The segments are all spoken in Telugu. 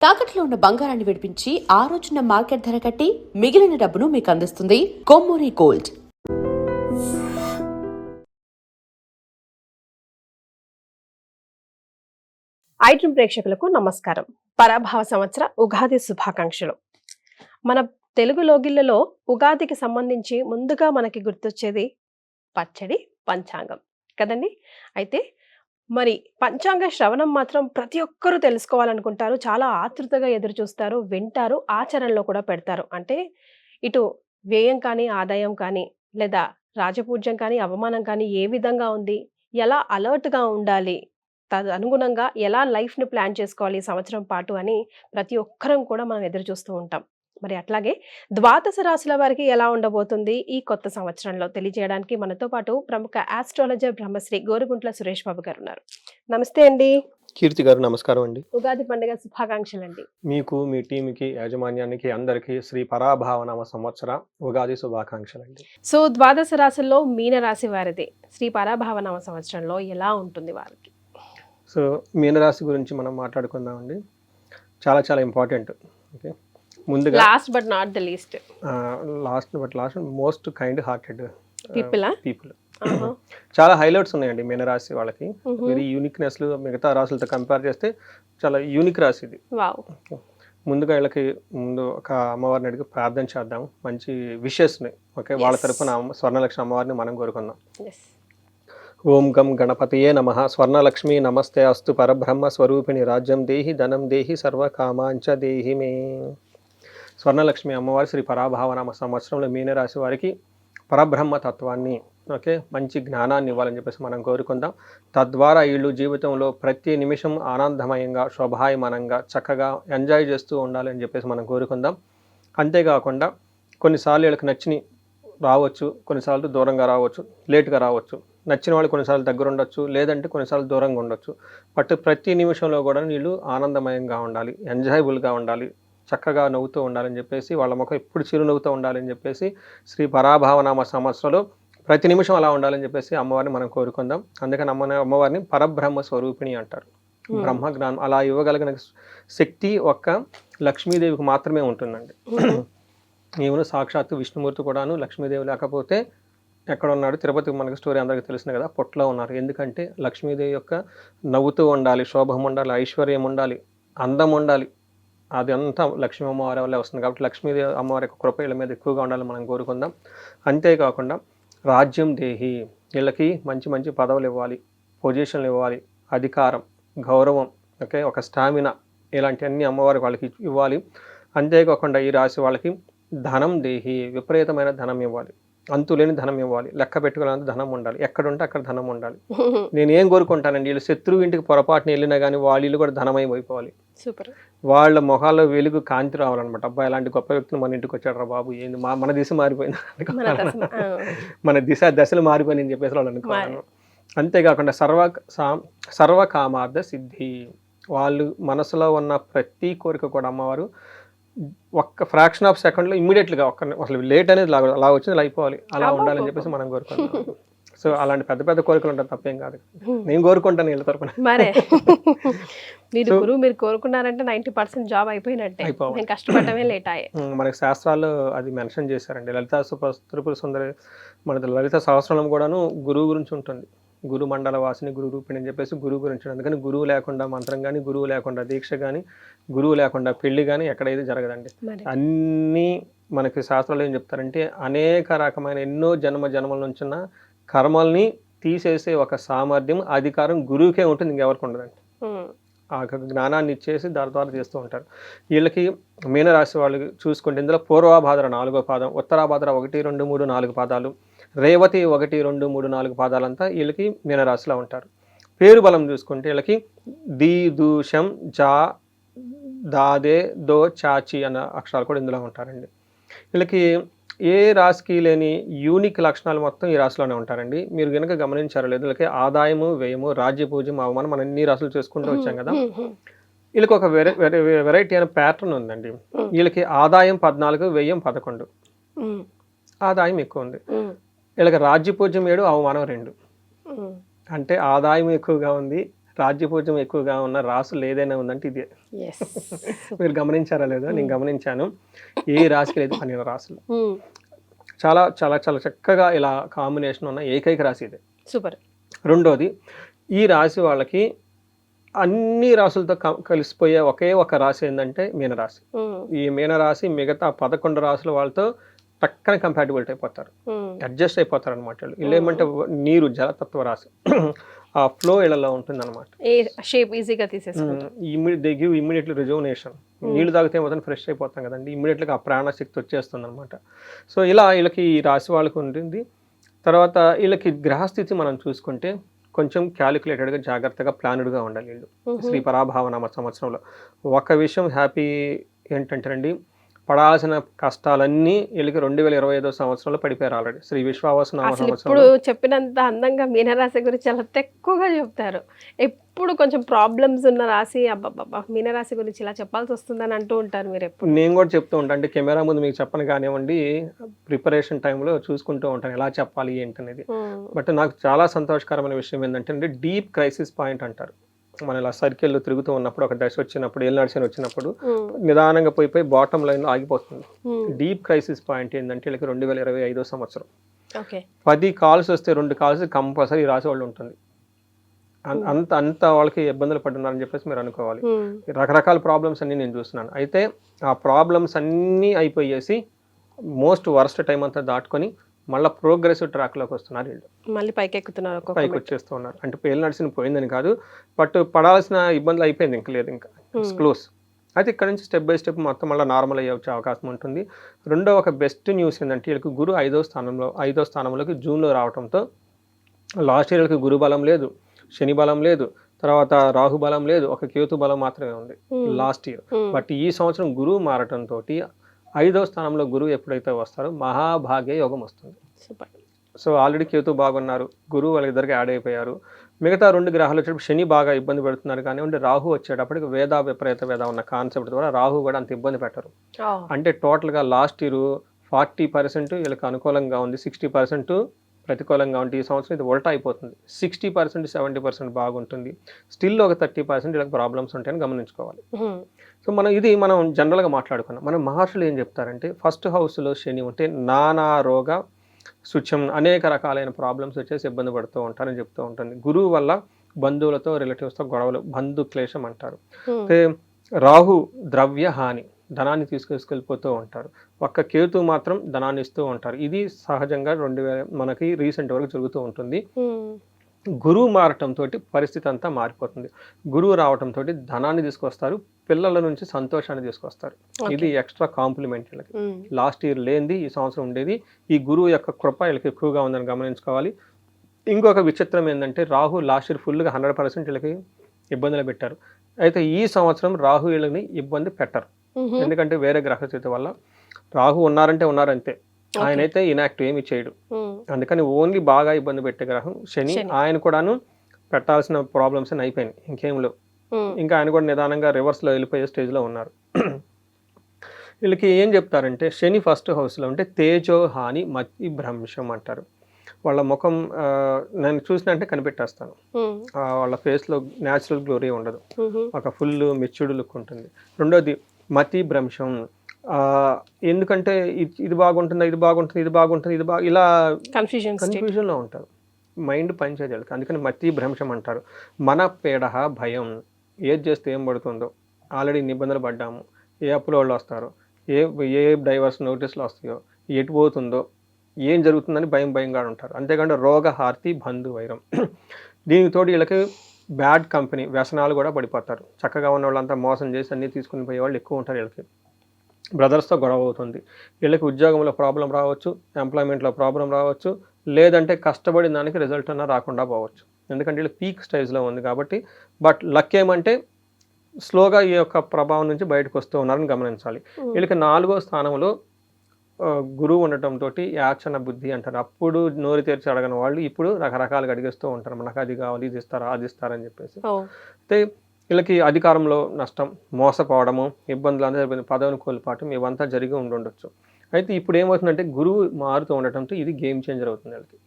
తాకట్లో ఉన్న బంగారాన్ని విడిపించి ఆ రోజున మార్కెట్ ధర కట్టి మిగిలిన డబ్బును మీకు అందిస్తుంది కొమ్మూరి గోల్డ్. ఐడ్రీమ్ ప్రేక్షకులకు నమస్కారం. పరాభవ సంవత్సర ఉగాది శుభాకాంక్షలు. మన తెలుగు లోగిళ్లలో ఉగాదికి సంబంధించి ముందుగా మనకి గుర్తొచ్చేది పచ్చడి, పంచాంగం కదండి. అయితే మరి పంచాంగ శ్రవణం మాత్రం ప్రతి ఒక్కరూ తెలుసుకోవాలనుకుంటారు, చాలా ఆతృతగా ఎదురు చూస్తారు, వింటారు, ఆచరణలో కూడా పెడతారు. అంటే ఇటు వ్యయం కానీ, ఆదాయం కానీ, లేదా రాజపూజ్యం కానీ, అవమానం కానీ ఏ విధంగా ఉంది, ఎలా అలర్ట్గా ఉండాలి, తదనుగుణంగా ఎలా లైఫ్ని ప్లాన్ చేసుకోవాలి ఈ సంవత్సరం పాటు అని ప్రతి ఒక్కరం కూడా మనం ఎదురు చూస్తూ ఉంటాం. మరి అట్లాగే ద్వాదశ రాశుల వారికి ఎలా ఉండబోతుంది ఈ కొత్త సంవత్సరంలో తెలియజేయడానికి మనతో పాటు ప్రముఖ ఆస్ట్రాలజర్ బ్రహ్మశ్రీ గోరుగుంట్ల సురేష్ బాబు గారు ఉన్నారు. నమస్తే అండి. కీర్తి గారు నమస్కారం అండి. ఉగాది పండుగ శుభాకాంక్షలు అండి. మీకు, మీ టీంకి, యాజమాన్యానికి అందరికీ శ్రీ పరాభావనామ సంవత్సర ఉగాది శుభాకాంక్షలు అండి. సో ద్వాదశ రాశుల్లో మీన రాశి వారిది శ్రీ పరాభావనామ సంవత్సరంలో ఎలా ఉంటుంది వారికి? సో మీనరాశి గురించి మనం మాట్లాడుకుందామండి. చాలా చాలా ఇంపార్టెంట్. ఓకే, ముందుగా last but not the least, last most kind hearted people. చాలా హైలైట్స్ ఉన్నాయండి మీనరాశి వాళ్ళకి. వెరీ యూనిక్నెస్లు మిగతా రాశులతో కంపేర్ చేస్తే చాలా యూనిక్ రాశి ఇది. ముందుగా వీళ్ళకి ముందు ఒక అమ్మవారిని అడిగి ప్రార్థన చేద్దాం, మంచి విషెస్ని. ఓకే, వాళ్ళ తరపున స్వర్ణలక్ష్మి అమ్మవారిని మనం కోరుకుందాం. ఓం గం గణపతయే నమః. స్వర్ణలక్ష్మి నమస్తే అస్తు. పరబ్రహ్మ స్వరూపిణి రాజ్యం దేహి ధనం దేహి సర్వకామాంచ దేహి మే. స్వర్ణలక్ష్మి అమ్మవారి శ్రీ పరాభావనామ సంవత్సరంలో మీనరాశి వారికి పరబ్రహ్మ తత్వాన్ని, ఓకే, మంచి జ్ఞానాన్ని ఇవ్వాలని చెప్పేసి మనం కోరుకుందాం. తద్వారా వీళ్ళు జీవితంలో ప్రతి నిమిషం ఆనందమయంగా, శోభాయమానంగా, చక్కగా ఎంజాయ్ చేస్తూ ఉండాలి అని చెప్పేసి మనం కోరుకుందాం. అంతేకాకుండా కొన్నిసార్లు వీళ్ళకి నచ్చిని రావచ్చు, కొన్నిసార్లు దూరంగా రావచ్చు, లేట్గా రావచ్చు. నచ్చిన వాళ్ళు కొన్నిసార్లు దగ్గర ఉండొచ్చు, లేదంటే కొన్నిసార్లు దూరంగా ఉండొచ్చు. బట్ ప్రతి నిమిషంలో కూడా వీళ్ళు ఆనందమయంగా ఉండాలి, ఎంజాయబుల్గా ఉండాలి, చక్కగా నవ్వుతూ ఉండాలని చెప్పేసి, వాళ్ళ ముఖం ఎప్పుడు చిరునవ్వుతూ ఉండాలని చెప్పేసి శ్రీ పరాభావనామ సంవత్సరంలో ప్రతి నిమిషం అలా ఉండాలని చెప్పేసి అమ్మవారిని మనం కోరుకుందాం. అందుకని అమ్మవారిని పరబ్రహ్మ స్వరూపిణి అంటారు. బ్రహ్మ జ్ఞానం అలా ఇవ్వగలిగిన శక్తి ఒక్క లక్ష్మీదేవికి మాత్రమే ఉంటుందండి. ఈమెను సాక్షాత్తు విష్ణుమూర్తి కూడాను లక్ష్మీదేవి లేకపోతే ఎక్కడ ఉన్నాడు? తిరుపతి మనకి స్టోరీ అందరికీ తెలిసింది కదా, పొట్టలో ఉన్నారు. ఎందుకంటే లక్ష్మీదేవి యొక్క నవ్వుతూ ఉండాలి, శోభం ఉండాలి, ఐశ్వర్యం ఉండాలి, అందం ఉండాలి. అది అంతా లక్ష్మీ అమ్మవారి వల్లే వస్తుంది. కాబట్టి లక్ష్మీదేవి అమ్మవారి యొక్క కృప వీళ్ళ మీద ఎక్కువగా ఉండాలని మనం కోరుకుందాం. అంతేకాకుండా రాజ్యం దేహి, వీళ్ళకి మంచి మంచి పదవులు ఇవ్వాలి, పొజిషన్లు ఇవ్వాలి, అధికారం, గౌరవం, ఓకే, ఒక స్టామినా, ఇలాంటివన్నీ అమ్మవారికి వాళ్ళకి ఇవ్వాలి. అంతేకాకుండా ఈ రాశి వాళ్ళకి ధనం దేహి, విపరీతమైన ధనం ఇవ్వాలి, అంతులేని ధనం ఇవ్వాలి, లెక్క పెట్టుకోవాలంటే ధనం ఉండాలి, ఎక్కడుంటే అక్కడ ధనం ఉండాలి. నేను ఏం కోరుకుంటానండి, వీళ్ళు శత్రువు ఇంటికి పొరపాటున వెళ్ళినా కానీ వాళ్ళు కూడా ధనమైపోవాలి. వాళ్ళ మొహాల్లో వెలుగు, కాంతి రావాలన్నమాట. అబ్బాయి ఇలాంటి గొప్ప వ్యక్తులు మన ఇంటికి వచ్చాడు రా బాబు, ఏంది మన దిశ మారిపోయింది, మన దశలు మారిపోయింది అని చెప్పేసి వాళ్ళు అనుకున్నాను. అంతేకాకుండా సర్వకామార్థ సిద్ధి, వాళ్ళు మనసులో ఉన్న ప్రతి కోరిక కూడా అమ్మవారు ఒక్క ఫ్రాక్షన్ ఆఫ్ సెకండ్లో ఇమ్మీడియట్గా అసలు లేట్ అనేది అలా వచ్చింది అలా అయిపోవాలి, అలా ఉండాలని చెప్పేసి మనం కోరుకుంటాం. సో అలాంటి పెద్ద పెద్ద కోరికలు ఉంటాయి, తప్పేం కాదు. నేను కోరుకుంటాను వీళ్ళ తరపున. మీరు కోరుకున్నారంటే 90% జాబ్ అయిపోయినట్టే, కష్టపడమే లేట్ అయ్యే. మనకి శాస్త్రాల్లో అది మెన్షన్ చేశారండి. లలితా త్రిపుర సుందరి, మన లలిత సహస్రనామం కూడాను గురువు గురించి ఉంటుంది. గురు మండల వాసిని గురు రూపిణి అని చెప్పేసి గురువు గురించి. అందుకని గురువు లేకుండా మంత్రం కానీ, గురువు లేకుండా దీక్ష కానీ, గురువు లేకుండా పెళ్లి కానీ ఎక్కడైతే జరగదండి. అన్నీ మనకి శాస్త్రాలు ఏం చెప్తారంటే, అనేక రకమైన ఎన్నో జన్మల నుంచి ఉన్న కర్మల్ని తీసేసే ఒక సామర్థ్యం, అధికారం గురువుకే ఉంటుంది, ఇంకెవరికి ఉండదండి. ఆ జ్ఞానాన్ని ఇచ్చేసి దాని ద్వారా చేస్తూ ఉంటారు. వీళ్ళకి మీనరాశి వాళ్ళకి చూసుకుంటే ఇందులో పూర్వాభాద్ర 4వ పాదం, ఉత్తరాభాద్ర 1, 2, 3, 4 పాదాలు, రేవతి 1, 2, 3, 4 పాదాలంతా వీళ్ళకి మీనరాశిలో ఉంటారు. పేరు బలం చూసుకుంటే వీళ్ళకి ది, దు, షం, జా, దాదే, దో, చాచి అన్న అక్షరాలు కూడా ఇందులో ఉంటారండి. వీళ్ళకి ఏ రాశికి లేని యూనిక్ లక్షణాలు మొత్తం ఈ రాశిలోనే ఉంటారండి. మీరు కనుక గమనించారో లేదు, వీళ్ళకి ఆదాయము, వ్యయము, రాజ్య పూజ్యం, అవమానం మనం అన్ని రాశులు చేసుకుంటూ వచ్చాం కదా. వీళ్ళకి ఒక వెరైటీ అయిన ప్యాటర్న్ ఉందండి. వీళ్ళకి ఆదాయం 14, వ్యయం 11, ఆదాయం ఎక్కువ ఉంది. వీళ్ళకి రాజ్య పూజ్యం 7, అవమానం 2. అంటే ఆదాయం ఎక్కువగా ఉంది, రాజ్యపూజ్యం ఎక్కువగా ఉన్న రాసులు ఏదైనా ఉందంటే ఇదే. ఎస్. మీరు గమనించారా లేదో, నేను గమనించాను. ఏ రాశికి లేదు 12 రాసులు. చాలా చాలా చాలా చక్కగా ఇలా కాంబినేషన్ ఉన్న ఏకైక రాశి ఇదే. సూపర్. రెండోది, ఈ రాశి వాళ్ళకి అన్ని రాసులతో కలిసిపోయే ఒకే ఒక రాశి ఏంటంటే మీనరాశి. ఈ మీనరాశి మిగతా 11 రాసుల వాళ్ళతో టక్కన కంపాటిబిలిటీ అయిపోతారు, అడ్జస్ట్ అయిపోతారు అనమాట. వీళ్ళు ఏమంటే నీరు జలతత్వ రాశి, ఆ ఫ్లో ఇళ్లలో ఉంటుంది అనమాట. ఇమ్మీడియట్లీ రిజర్వనేషన్. నీళ్లు తాగితే మొత్తం ఫ్రెష్ అయిపోతాం కదండి, ఇమ్మీడియట్గా ఆ ప్రాణశక్తి వచ్చేస్తుంది అనమాట. సో ఇలా వీళ్ళకి ఈ రాశి వాళ్ళకి ఉంటుంది. తర్వాత వీళ్ళకి గ్రహస్థితి మనం చూసుకుంటే కొంచెం క్యాలిక్యులేటెడ్గా జాగ్రత్తగా ప్లానుడ్గా ఉండాలి వీళ్ళు. శ్రీ పరాభావనామ సంవత్సరంలో ఒక విషయం హ్యాపీ ఏంటంటేనండి, పడాల్సిన కష్టాలన్నీ వీళ్ళకి 2025 సంవత్సరంలో పడిపోయారు ఆల్రెడీ. శ్రీ విశ్వావసనామ సంవత్సరం. ఇప్పుడు చెప్పినంత అందంగా మీనరాశి గురించి చాలా తక్కువగా చెప్తారు. ఎప్పుడు కొంచెం ప్రాబ్లమ్స్ ఉన్న రాశి, అబ్బాబ్బా మీనరాశి గురించి ఇలా చెప్పాల్సి వస్తుందని అంటూ ఉంటారు మీరు ఎప్పుడు. నేను కూడా చెప్తూ ఉంటాను, అంటే కెమెరా ముందు మీకు చెప్పను కానివ్వండి, ప్రిపరేషన్ టైంలో చూసుకుంటూ ఉంటాను ఎలా చెప్పాలి ఏంటనేది. బట్ నాకు చాలా సంతోషకరమైన విషయం ఏంటంటే డీప్ క్రైసిస్ పాయింట్ అంటారు. మనం ఇలా సర్కిల్లో తిరుగుతూ ఉన్నప్పుడు, ఒక దశ వచ్చినప్పుడు, ఏలినాడ్సన్ వచ్చినప్పుడు నిదానంగా పోయి బాటమ్ లైన్లో ఆగిపోతుంది. డీప్ క్రైసిస్ పాయింట్ ఏంటంటే వీళ్ళకి 2025 సంవత్సరం. 10 కాల్స్ వస్తే 2 కాల్స్ కంపల్సరీ రాసే వాళ్ళు ఉంటుంది. అంత వాళ్ళకి ఇబ్బందులు పడుతున్నారని చెప్పేసి మీరు అనుకోవాలి. రకరకాల ప్రాబ్లమ్స్ అన్ని నేను చూస్తున్నాను. అయితే ఆ ప్రాబ్లమ్స్ అన్నీ అయిపోయేసి మోస్ట్ వర్స్ట్ టైం అంతా దాటుకొని మళ్ళీ ప్రోగ్రెసివ్ ట్రాక్లోకి వస్తున్నారు వీళ్ళు. మళ్ళీ పైకి ఎక్కుతున్నారు, పైకి వచ్చేస్తూ ఉన్నారు. అంటే పేలు నడిచిన పోయిందని కాదు, బట్ పడాల్సిన ఇబ్బందులు అయిపోయింది, ఇంకా లేదు, ఇంకా క్లోజ్. అయితే ఇక్కడ నుంచి స్టెప్ బై స్టెప్ మొత్తం మళ్ళీ నార్మల్ అయ్యే వచ్చే అవకాశం ఉంటుంది. రెండో ఒక బెస్ట్ న్యూస్ ఏంటంటే వీళ్ళకి గురు 5వ స్థానంలోకి జూన్లో రావడంతో, లాస్ట్ ఇయర్ వీళ్ళకి గురు బలం లేదు, శని బలం లేదు, తర్వాత రాహు బలం లేదు, ఒక కేతు బలం మాత్రమే ఉంది లాస్ట్ ఇయర్. బట్ ఈ సంవత్సరం గురువు మారటంతో 5వ స్థానంలో గురువు ఎప్పుడైతే వస్తారో మహాభాగ్య యోగం వస్తుంది. సో ఆల్రెడీ కేతు బాగున్నారు, గురువు వాళ్ళిద్దరికి యాడ్ అయిపోయారు. మిగతా 2 గ్రహాలు వచ్చేటప్పుడు శని బాగా ఇబ్బంది పెడుతున్నారు కానివ్వండి, రాహు వచ్చేటప్పటికి విపరీత వేద ఉన్న కాన్సెప్ట్ ద్వారా రాహు కూడా అంత ఇబ్బంది పెట్టరు. అంటే టోటల్గా లాస్ట్ ఇయర్ 40% వీళ్ళకి అనుకూలంగా ఉంది, 60% ప్రతికూలంగా ఉంటే ఈ సంవత్సరం ఇది ఉల్టా అయిపోతుంది. 60% 70% బాగుంటుంది. స్టిల్ ఒక 30% వీళ్ళకి ప్రాబ్లమ్స్ ఉంటాయని గమనించుకోవాలి. సో మనం జనరల్గా మాట్లాడుకున్నాం. మన మహర్షులు ఏం చెప్తారంటే, ఫస్ట్ హౌస్లో శని ఉంటే నానా రోగ శుచ్యం అనేక రకాలైన ప్రాబ్లమ్స్ వచ్చేసి ఇబ్బంది పడుతూ ఉంటారని చెప్తూ ఉంటుంది. గురువు వల్ల బంధువులతో రిలేటివ్స్తో గొడవలు, బంధు క్లేశం అంటారు. రాహు ద్రవ్య హాని, ధనాన్ని తీసుకెళ్ళిపోతూ ఉంటారు. ఒక్క కేతు మాత్రం ధనాన్ని ఇస్తూ ఉంటారు. ఇది సహజంగా 2000 మనకి రీసెంట్ వరకు జరుగుతూ ఉంటుంది. గురువు మారటంతో పరిస్థితి అంతా మారిపోతుంది. గురువు రావటంతో ధనాన్ని తీసుకొస్తారు, పిల్లల నుంచి సంతోషాన్ని తీసుకొస్తారు. ఇది ఎక్స్ట్రా కాంప్లిమెంట్ వీళ్ళకి. లాస్ట్ ఇయర్ లేనిది ఈ సంవత్సరం ఉండేది. ఈ గురువు యొక్క కృప వీళ్ళకి ఎక్కువగా ఉందని గమనించుకోవాలి. ఇంకొక విచిత్రం ఏంటంటే, రాహు లాస్ట్ ఇయర్ ఫుల్గా 100% వీళ్ళకి ఇబ్బందులు పెట్టారు. అయితే ఈ సంవత్సరం రాహు వీళ్ళని ఇబ్బంది పెట్టరు. ఎందుకంటే వేరే గ్రహస్థితి వల్ల రాహు ఉన్నారంటే ఉన్నారంతే, ఆయనైతే ఇనాక్టివ్ ఏమి చేయడు. అందుకని ఓన్లీ బాగా ఇబ్బంది పెట్టే గ్రహం శని. ఆయన కూడాను పెట్టాల్సిన ప్రాబ్లమ్స్ అని అయిపోయినాయి, ఇంకేం లేవు. ఇంకా ఆయన కూడా నిదానంగా రివర్స్లో వెళ్ళిపోయే స్టేజ్లో ఉన్నారు. వీళ్ళకి ఏం చెప్తారంటే, శని ఫస్ట్ హౌస్లో ఉంటే తేజో హాని మతి భ్రంశం అంటారు. వాళ్ళ ముఖం నేను చూసినంటే కనిపెట్టేస్తాను. వాళ్ళ ఫేస్లో న్యాచురల్ గ్లోరీ ఉండదు, ఒక ఫుల్ మెచ్యూర్డ్ లుక్ ఉంటుంది. రెండోది మతి భ్రంశం. ఎందుకంటే ఇది బాగుంటుంది, ఇది బాగుంటుంది, ఇది బాగుంటుంది, ఇలా కన్ఫ్యూజన్లో ఉంటారు. మైండ్ పనిచేయాలి. అందుకని మతి భ్రంశం అంటారు. మన పేడ భయం, ఏది చేస్తే ఏం పడుతుందో, ఆల్రెడీ ఇన్ని ఇబ్బందులు పడ్డాము, ఏ అప్పుల వాళ్ళు వస్తారో, ఏ డైవర్స్ నోటీసులు వస్తాయో, ఎటు పోతుందో, ఏం జరుగుతుందని భయంగా ఉంటారు. అంతేకాకుండా రోగ హార్తి బంధు వైరం. దీనితో వీళ్ళకి బ్యాడ్ కంపెనీ వ్యసనాలు కూడా పడిపోతారు. చక్కగా ఉన్న వాళ్ళంతా మోసం చేసి అన్నీ తీసుకుని పోయే వాళ్ళు ఎక్కువ ఉంటారు. వీళ్ళకి బ్రదర్స్తో గొడవ అవుతుంది. వీళ్ళకి ఉద్యోగంలో ప్రాబ్లం రావచ్చు, ఎంప్లాయ్మెంట్లో ప్రాబ్లం రావచ్చు, లేదంటే కష్టపడిన దానికి రిజల్ట్ అన్నా రాకుండా పోవచ్చు. ఎందుకంటే వీళ్ళు పీక్ స్టేజ్లో ఉంది కాబట్టి. బట్ లక్ ఏమంటే స్లోగా ఈ యొక్క ప్రభావం నుంచి బయటకు వస్తూ ఉన్నారని గమనించాలి. వీళ్ళకి 4వ స్థానంలో గురువు ఉండటంతో యాచన బుద్ధి అంటారు. అప్పుడు నోరు తెరిచి అడగని వాళ్ళు ఇప్పుడు రకరకాలుగా అడిగేస్తూ ఉంటారు, మనకు అది కావాలి, ఇది ఇస్తారా, అది ఇస్తారని చెప్పేసి. అయితే వీళ్ళకి అధికారంలో నష్టం, మోసపోవడము, ఇబ్బందులు అందరూ పదవిని కోల్పోవటం ఇవంతా జరిగి ఉండొచ్చు. అయితే ఇప్పుడు ఏమవుతుందంటే, గురువు మారుతూ ఉండటంతో ఇది గేమ్ చేంజర్ అవుతుంది వీళ్ళకి.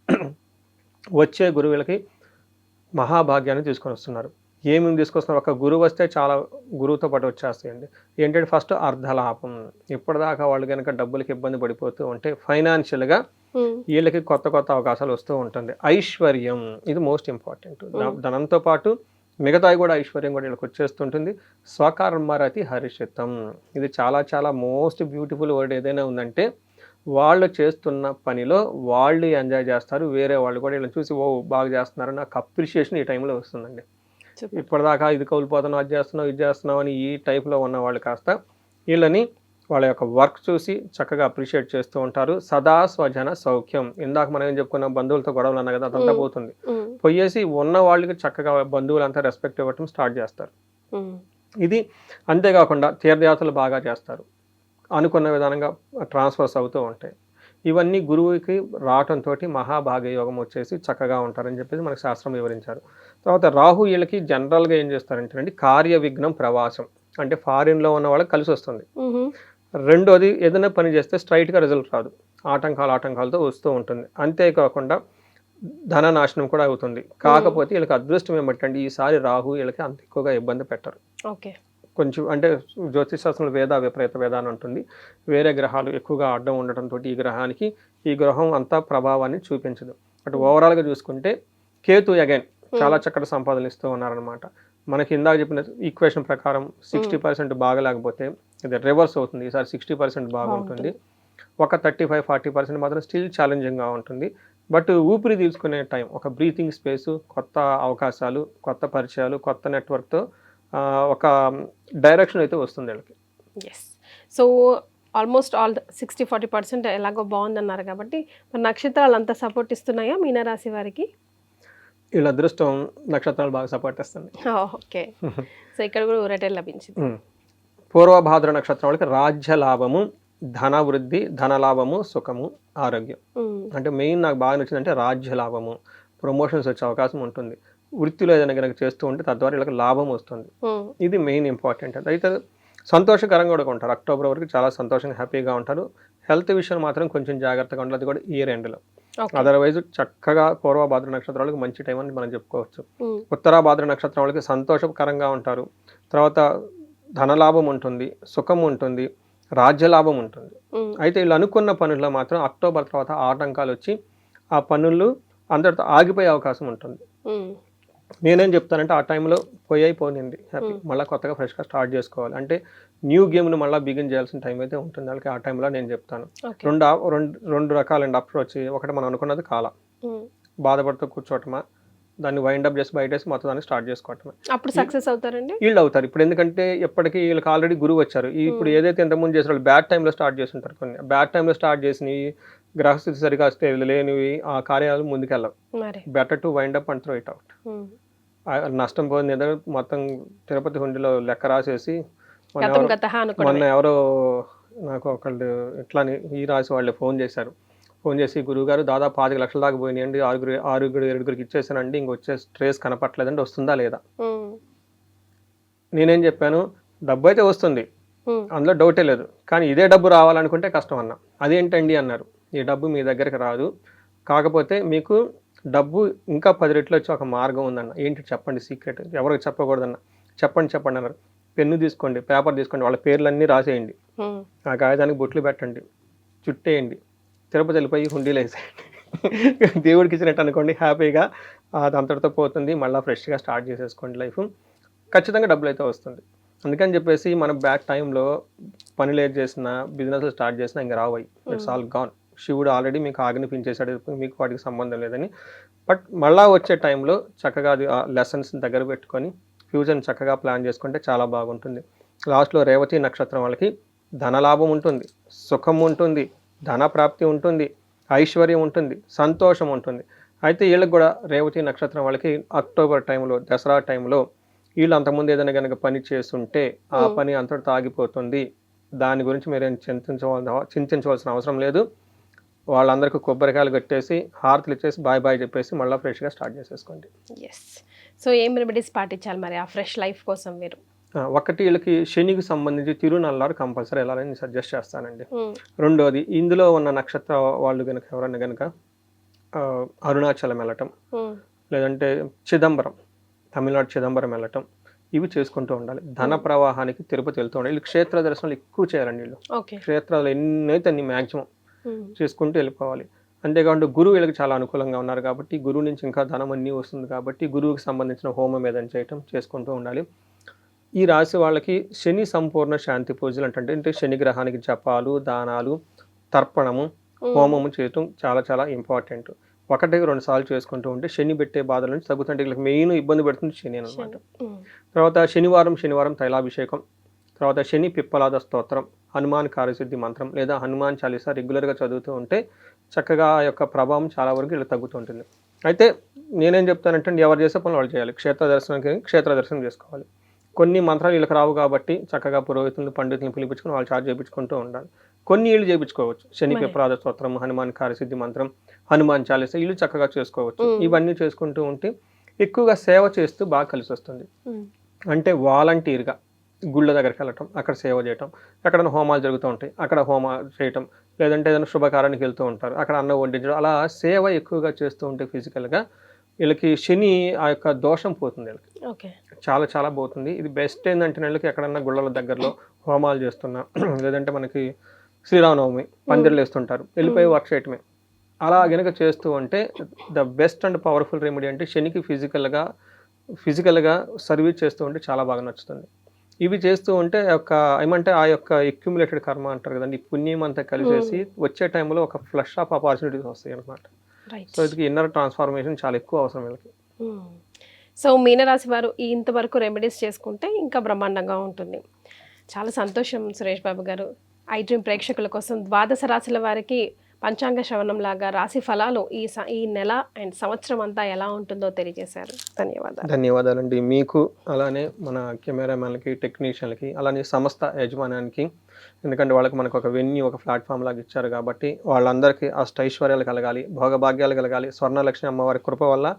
వచ్చే గురువులకి మహాభాగ్యాన్ని తీసుకొని వస్తున్నారు. ఏమేమి తీసుకొస్తున్నారు, ఒక గురువు వస్తే చాలా గురువుతో పాటు వచ్చేస్తాయండి. ఏంటంటే ఫస్ట్ అర్ధలాభం. ఇప్పటిదాకా వాళ్ళు కనుక డబ్బులకి ఇబ్బంది పడిపోతూ ఉంటే ఫైనాన్షియల్గా వీళ్ళకి కొత్త కొత్త అవకాశాలు వస్తూ ఉంటుంది. ఐశ్వర్యం ఇది మోస్ట్ ఇంపార్టెంట్. ధనంతో పాటు మిగతాయి కూడా ఐశ్వర్యం కూడా వీళ్ళకి వచ్చేస్తుంటుంది. స్వకర్మరతి హర్షితం ఇది చాలా చాలా మోస్ట్ బ్యూటిఫుల్ వర్డ్ ఏదైనా ఉందంటే వాళ్ళు చేస్తున్న పనిలో వాళ్ళు ఎంజాయ్ చేస్తారు, వేరే వాళ్ళు కూడా వీళ్ళని చూసి ఓ బాగా చేస్తున్నారు నాకు అప్రిషియేషన్ ఈ టైంలో వస్తుందండి. ఇప్పటిదాకా ఇది కోల్పోతున్నావు, అది చేస్తున్నావు, ఇది చేస్తున్నావు అని ఈ టైప్లో ఉన్న వాళ్ళు కాస్త వీళ్ళని వాళ్ళ యొక్క వర్క్ చూసి చక్కగా అప్రిషియేట్ చేస్తూ ఉంటారు. సదా స్వజన సౌఖ్యం. ఇందాక మనం ఏం చెప్పుకున్నాం, బంధువులతో గొడవలు అన్నా కదా, అదంతా పోతుంది. పోయేసి ఉన్న వాళ్ళకి చక్కగా బంధువులంతా రెస్పెక్ట్ ఇవ్వటం స్టార్ట్ చేస్తారు. ఇది అంతేకాకుండా తీర్థయాత్రలు బాగా చేస్తారు, అనుకున్న విధానంగా ట్రాన్స్ఫర్స్ అవుతూ ఉంటాయి. ఇవన్నీ గురువుకి రావటంతో మహాభాగ్యయోగం వచ్చేసి చక్కగా ఉంటారని చెప్పేసి మనకు శాస్త్రం వివరించారు. తర్వాత రాహు వీళ్ళకి జనరల్గా ఏం చేస్తారంటే కార్య విఘ్నం ప్రవాసం, అంటే ఫారిన్లో ఉన్న వాళ్ళకి కలిసి వస్తుంది. రెండోది ఏదైనా పని చేస్తే స్ట్రైట్గా రిజల్ట్ రాదు, ఆటంకాలతో వస్తూ ఉంటుంది. అంతేకాకుండా ధన నాశనం కూడా అవుతుంది. కాకపోతే వీళ్ళకి అదృష్టం ఏమంటే ఈసారి రాహు వీళ్ళకి అంత ఎక్కువగా ఇబ్బంది పెట్టరు. కొంచెం అంటే జ్యోతిషాస్త్రంలో విపరీత వేదాన్ని ఉంటుంది, వేరే గ్రహాలు ఎక్కువగా అడ్డం ఉండటంతో ఈ గ్రహం అంతా ప్రభావాన్ని చూపించదు. బట్ ఓవరాల్గా చూసుకుంటే కేతు అగైన్ చాలా చక్కటి సంపాదనలు ఇస్తూ ఉన్నారనమాట. మనకి ఇందాక చెప్పిన ఈక్వేషన్ ప్రకారం 60% బాగలేకపోతే ఇది రివర్స్ అవుతుంది, ఈసారి 60% బాగుంటుంది. ఒక 35-40% మాత్రం స్టిల్ ఛాలెంజింగ్గా ఉంటుంది. బట్ ఊపిరి తీసుకునే టైం, ఒక బ్రీతింగ్ స్పేసు, కొత్త అవకాశాలు, కొత్త పరిచయాలు, కొత్త నెట్వర్క్తో ఒక డైరెక్షన్ అయితే వస్తుంది వీళ్ళకి. సో ఆల్మోస్ట్ ఆల్ 60-40% ఎలాగో బాగుందన్నారు కాబట్టి నక్షత్రాలు అంతా సపోర్ట్ ఇస్తున్నాయా మీనరాశి వారికి? వీళ్ళ అదృష్టం నక్షత్రాలు బాగా సపోర్ట్ ఇస్తుంది. ఓకే, సో ఇక్కడ కూడా ఊరటేలు లభించింది. పూర్వభాద్ర నక్షత్రం వాళ్ళకి రాజ్య లాభము, ధన వృద్ధి, ధన లాభము, సుఖము, ఆరోగ్యం. అంటే మెయిన్ నాకు బాగా నచ్చిందంటే రాజ్య లాభము, ప్రమోషన్స్ వచ్చే అవకాశం ఉంటుంది. వృత్తిలో ఏదైనా కనుక చేస్తూ ఉంటే తద్వారా వీళ్ళకి లాభం వస్తుంది. ఇది మెయిన్ ఇంపార్టెంట్. అయితే సంతోషకరంగా కూడా ఉంటారు, అక్టోబర్ వరకు చాలా సంతోషంగా హ్యాపీగా ఉంటారు. హెల్త్ విషయం మాత్రం కొంచెం జాగ్రత్తగా ఉండాలి, అది కూడా ఇయర్ ఎండ్లో. అదర్వైజ్ చక్కగా పూర్వభాద్ర నక్షత్రాలకు మంచి టైం అని మనం చెప్పుకోవచ్చు. ఉత్తరాభాద్ర నక్షత్రం వాళ్ళకి సంతోషకరంగా ఉంటారు. తర్వాత ధనలాభం ఉంటుంది, సుఖం ఉంటుంది, రాజ్యలాభం ఉంటుంది. అయితే వీళ్ళు అనుకున్న పనుల్లో మాత్రం అక్టోబర్ తర్వాత ఆటంకాలు వచ్చి ఆ పనులు అందరితో ఆగిపోయే అవకాశం ఉంటుంది. నేనేం చెప్తానంటే ఆ టైంలో పోనింది హ్యాపీ, మళ్ళీ కొత్తగా ఫ్రెష్గా స్టార్ట్ చేసుకోవాలి. అంటే న్యూ గేమ్ను మళ్ళీ బిగిన్ చేయాల్సిన టైం అయితే ఉంటుంది వాళ్ళకి. ఆ టైంలో నేను చెప్తాను రెండు రకాలండి అప్రోచ్. ఒకటి మనం అనుకున్నది కాల బాధపడుతూ కూర్చోవటమా, దాన్ని వైండ్ అప్ చేసి బయటేసి మొత్తం దాన్ని స్టార్ట్ చేసుకోవటమే. అప్పుడు సక్సెస్ అవుతారండి, వీళ్ళు అవుతారు. ఇప్పుడు ఎందుకంటే ఎప్పటికీ వీళ్ళకి ఆల్రెడీ గురువు వచ్చారు. ఇప్పుడు ఏదైతే ఇంతకుముందు చేసిన వాళ్ళు బ్యాడ్ టైంలో స్టార్ట్ చేసి ఉంటారు, కొన్ని బ్యాడ్ టైంలో స్టార్ట్ చేసినవి, గ్రహస్థితి సరిగా లేనివి, ఆ కార్యాలు ముందుకెళ్ళవు. Better to wind up and throw it out. నష్టం పోయింది ఏదో మొత్తం తిరుపతి హుండీలో లెక్క రాసేసి మొన్న ఎవరో నాకు ఒకళ్ళు ఇట్లాని ఈ రాసి వాళ్ళు ఫోన్ చేసి గురువుగారు దాదాపు 5 లక్షల దాకా పోయినాయండి, 6-7 ఇచ్చేసానండి, ఇంకొచ్చే ట్రేస్ కనపట్లేదండి, వస్తుందా లేదా? నేనేం చెప్పాను, డబ్బు అయితే వస్తుంది, అందులో డౌటే లేదు, కానీ ఇదే డబ్బు రావాలనుకుంటే కష్టం అన్నా. అదేంటండి అన్నారు, ఈ డబ్బు మీ దగ్గరికి రాదు, కాకపోతే మీకు డబ్బు ఇంకా 10 రెట్లు వచ్చి ఒక మార్గం ఉందన్న. ఏంటి చెప్పండి, సీక్రెట్, ఎవరికి చెప్పకూడదన్న. చెప్పండి అన్నారు. పెన్ను తీసుకోండి, పేపర్ తీసుకోండి, వాళ్ళ పేర్లన్నీ రాసేయండి, ఆ కాగితానికి బొట్లు పెట్టండి, చుట్టేయండి, తిరుపతి వెళ్ళిపోయి హుండీలు వేసేయండి, దేవుడికి ఇచ్చినట్టు అనుకోండి, హ్యాపీగా అది అంతటితో పోతుంది. మళ్ళీ ఫ్రెష్గా స్టార్ట్ చేసేసుకోండి లైఫ్, ఖచ్చితంగా డబ్బులు అయితే వస్తుంది. అందుకని చెప్పేసి మనం బ్యాక్ టైంలో పనులు ఏది చేసినా, బిజినెస్లు స్టార్ట్ చేసినా ఇంకా రావాయి, ఇట్స్ ఆల్ గాన్. శివుడు ఆల్రెడీ మీకు ఆజ్ఞాపించేశాడు, మీకు వాటికి సంబంధం లేదని. బట్ మళ్ళా వచ్చే టైంలో చక్కగా అది లెసన్స్ దగ్గర పెట్టుకొని ఫ్యూచర్ని చక్కగా ప్లాన్ చేసుకుంటే చాలా బాగుంటుంది. లాస్ట్లో రేవతి నక్షత్రం వాళ్ళకి ధనలాభం ఉంటుంది, సుఖం ఉంటుంది, ధన ప్రాప్తి ఉంటుంది, ఐశ్వర్యం ఉంటుంది, సంతోషం ఉంటుంది. అయితే వీళ్ళకి కూడా రేవతి నక్షత్రం వాళ్ళకి అక్టోబర్ టైంలో, దసరా టైంలో వీళ్ళు అంతకుముందు ఏదైనా కనుక పని చేస్తుంటే ఆ పని అంతటితో ఆగిపోతుంది. దాని గురించి మీరేం చింతించవలసిన అవసరం లేదు. వాళ్ళందరికీ కొబ్బరికాయలు కట్టేసి హారతులు ఇచ్చేసి బాయ్ చెప్పేసి మళ్ళీ ఫ్రెష్గా స్టార్ట్ చేసేసుకోండి. సో ఏం రెమెడీస్ పాటించాలి మరి ఆ ఫ్రెష్ లైఫ్ కోసం మీరు? ఒకటి, వీళ్ళకి శనికి సంబంధించి తిరునల్లారు కంపల్సరీ వెళ్ళాలని సజెస్ట్ చేస్తానండి. రెండోది, ఇందులో ఉన్న నక్షత్ర వాళ్ళు కనుక ఎవరన్నా కనుక అరుణాచలం వెళ్ళటం, లేదంటే చిదంబరం తమిళనాడు చిదంబరం వెళ్ళటం, ఇవి చేసుకుంటూ ఉండాలి. ధన ప్రవాహానికి తిరుపతి వెళ్తూ ఉండాలి. వీళ్ళు క్షేత్ర దర్శనాలు ఎక్కువ చేయాలండి. వీళ్ళు క్షేత్రాలు ఎన్నైతే అన్ని మ్యాక్సిమం చేసుకుంటూ వెళ్ళిపోవాలి. అంతేకాకుండా గురువు వీళ్ళకి చాలా అనుకూలంగా ఉన్నారు కాబట్టి గురువు నుంచి ఇంకా ధనం అన్నీ వస్తుంది కాబట్టి గురువుకి సంబంధించిన హోమం ఏదైనా చేయటం చేసుకుంటూ ఉండాలి. ఈ రాశి వాళ్ళకి శని సంపూర్ణ శాంతి పూజలు అంటే శని గ్రహానికి జపాలు, దానాలు, తర్పణము, హోమము చేయటం చాలా చాలా ఇంపార్టెంట్. 1-2 సార్లు చేసుకుంటూ ఉంటే శని పెట్టే బాధల నుంచి తగ్గుతుంటే వీళ్ళకి మెయిన్ ఇబ్బంది పెడుతుంది శని అనమాట. తర్వాత శనివారం తైలాభిషేకం, తర్వాత శని పిప్పలాద స్తోత్రం, హనుమాన్ కార్యసిద్ధి మంత్రం లేదా హనుమాన్ చాలీసా రెగ్యులర్గా చదువుతూ ఉంటే చక్కగా ఆ యొక్క ప్రభావం చాలా వరకు ఇలా తగ్గుతుంటుంది. అయితే నేనేం చెప్తానంటే ఎవరు చేసే పనులు వాళ్ళు చేయాలి. క్షేత్ర దర్శనం చేసుకోవాలి. కొన్ని మంత్రాలు వీళ్ళకి రావు కాబట్టి చక్కగా పురోహితులను పండితులను పిలిపించుకుని వాళ్ళు చార్జ్ చేయించుకుంటూ ఉండాలి. కొన్ని ఇళ్ళు చేయించుకోవచ్చు. శని పిప్పలాద స్తోత్రం, హనుమాన్ కార్యసిద్ధి మంత్రం, హనుమాన్ చాలీసా ఇల్లు చక్కగా చేసుకోవచ్చు. ఇవన్నీ చేసుకుంటూ ఉంటే ఎక్కువగా సేవ చేస్తూ బాగా కలిసి వస్తుంది. అంటే వాలంటీర్గా గుళ్ళ దగ్గరికి వెళ్ళటం, అక్కడ సేవ చేయటం, ఎక్కడైనా హోమాలు జరుగుతూ ఉంటాయి అక్కడ హోమాలు చేయటం, లేదంటే ఏదైనా శుభకార్యానికి వెళ్తూ ఉంటారు అక్కడ అన్నం వడ్డించడం, అలా సేవ ఎక్కువగా చేస్తూ ఉంటే ఫిజికల్గా వీళ్ళకి శని ఆ యొక్క దోషం పోతుంది. వీళ్ళకి చాలా చాలా పోతుంది. ఇది బెస్ట్ ఏంటంటే వీళ్ళకి ఎక్కడన్నా గుళ్ళల దగ్గరలో హోమాలు చేస్తున్నా లేదంటే మనకి శ్రీరామనవమి పందిర్లు వేస్తుంటారు, వెళ్ళిపోయి వర్క్ చేయటమే. అలా గనక చేస్తూ ఉంటే the best and powerful remedy అంటే శనికి ఫిజికల్గా సర్వీస్ చేస్తూ ఉంటే చాలా బాగా నచ్చుతుంది. ఇవి చేస్తూ ఉంటే ఏమంటే ఆ యొక్క అక్యుములేటెడ్ కర్మ అంటారు కదండి, పుణ్యం అంతా కలిసేసి వచ్చే టైంలో ఒక ఫ్లష్ ఆఫ్ ఆపర్చునిటీస్ వస్తాయి అనమాట. సో ఇది ఇన్నర్ ట్రాన్స్ఫార్మేషన్ చాలా ఎక్కువ అవసరం వీళ్ళకి. సో మీనరాశి వారు ఇంతవరకు రెమెడీస్ చేసుకుంటే ఇంకా బ్రహ్మాండంగా ఉంటుంది. చాలా సంతోషం సురేష్ బాబు గారు. ఐ డ్రీమ్ ప్రేక్షకుల కోసం ద్వాదశ రాశుల వారికి పంచాంగ శ్రవణం లాగా రాశి ఫలాలు ఈ నెల అండ్ సంవత్సరం అంతా ఎలా ఉంటుందో తెలియజేశారు. ధన్యవాదాలండి మీకు, అలానే మన కెమెరామెన్లకి, టెక్నీషియన్లకి, అలానే సంస్థ యాజమాన్యానికి. ఎందుకంటే వాళ్ళకి మనకు ఒక వెన్యూ, ఒక ప్లాట్ఫామ్ లాగా ఇచ్చారు కాబట్టి వాళ్ళందరికీ అష్టైశ్వర్యాలు కలగాలి, భోగభాగ్యాలు కలగాలి, స్వర్ణలక్ష్మి అమ్మవారి కృప వల్ల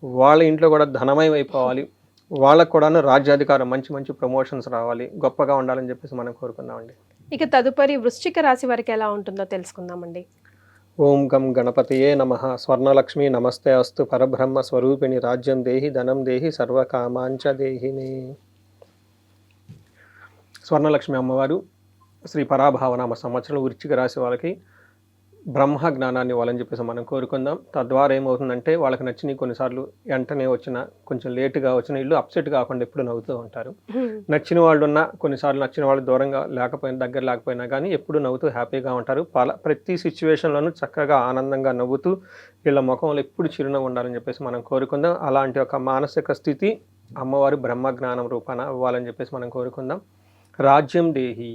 వాళ్ళ ఇంట్లో కూడా ధనమయం అయిపోవాలి, వాళ్ళకు కూడా రాజ్యాధికారం, మంచి మంచి ప్రమోషన్స్ రావాలి, గొప్పగా ఉండాలని చెప్పేసి మనం కోరుకుందామండి. ఇక తదుపరి వృశ్చిక రాశి వారికి ఎలా ఉంటుందో తెలుసుకుందామండి. ఓం గం గణపతియే నమః. స్వర్ణలక్ష్మి నమస్తే అస్తు. పరబ్రహ్మ స్వరూపిణి రాజ్యం దేహి ధనం దేహి సర్వకామాంచ దేహిని. స్వర్ణలక్ష్మి అమ్మవారు శ్రీ పరాభావనామ సంవత్సరం వృశ్చిక రాశి వాళ్ళకి బ్రహ్మ జ్ఞానాన్ని ఇవ్వాలని చెప్పేసి మనం కోరుకుందాం. తద్వారా ఏమవుతుందంటే వాళ్ళకి నచ్చిన కొన్నిసార్లు వెంటనే వచ్చిన, కొంచెం లేటుగా వచ్చిన ఇల్లు అప్సెట్ కాకుండా ఎప్పుడు నవ్వుతూ ఉంటారు. నచ్చిన వాళ్ళు ఉన్నా, కొన్నిసార్లు నచ్చిన వాళ్ళు దూరంగా లేకపోయినా, దగ్గర లేకపోయినా కానీ ఎప్పుడు నవ్వుతూ హ్యాపీగా ఉంటారు. ప్రతి సిచ్యువేషన్లోనూ చక్కగా ఆనందంగా నవ్వుతూ వీళ్ళ ముఖంలో ఎప్పుడు చిరునవ్వు ఉండాలని చెప్పేసి మనం కోరుకుందాం. అలాంటి ఒక మానసిక స్థితి అమ్మవారు బ్రహ్మజ్ఞానం రూపాన ఇవ్వాలని చెప్పేసి మనం కోరుకుందాం. రాజ్యం దేహి.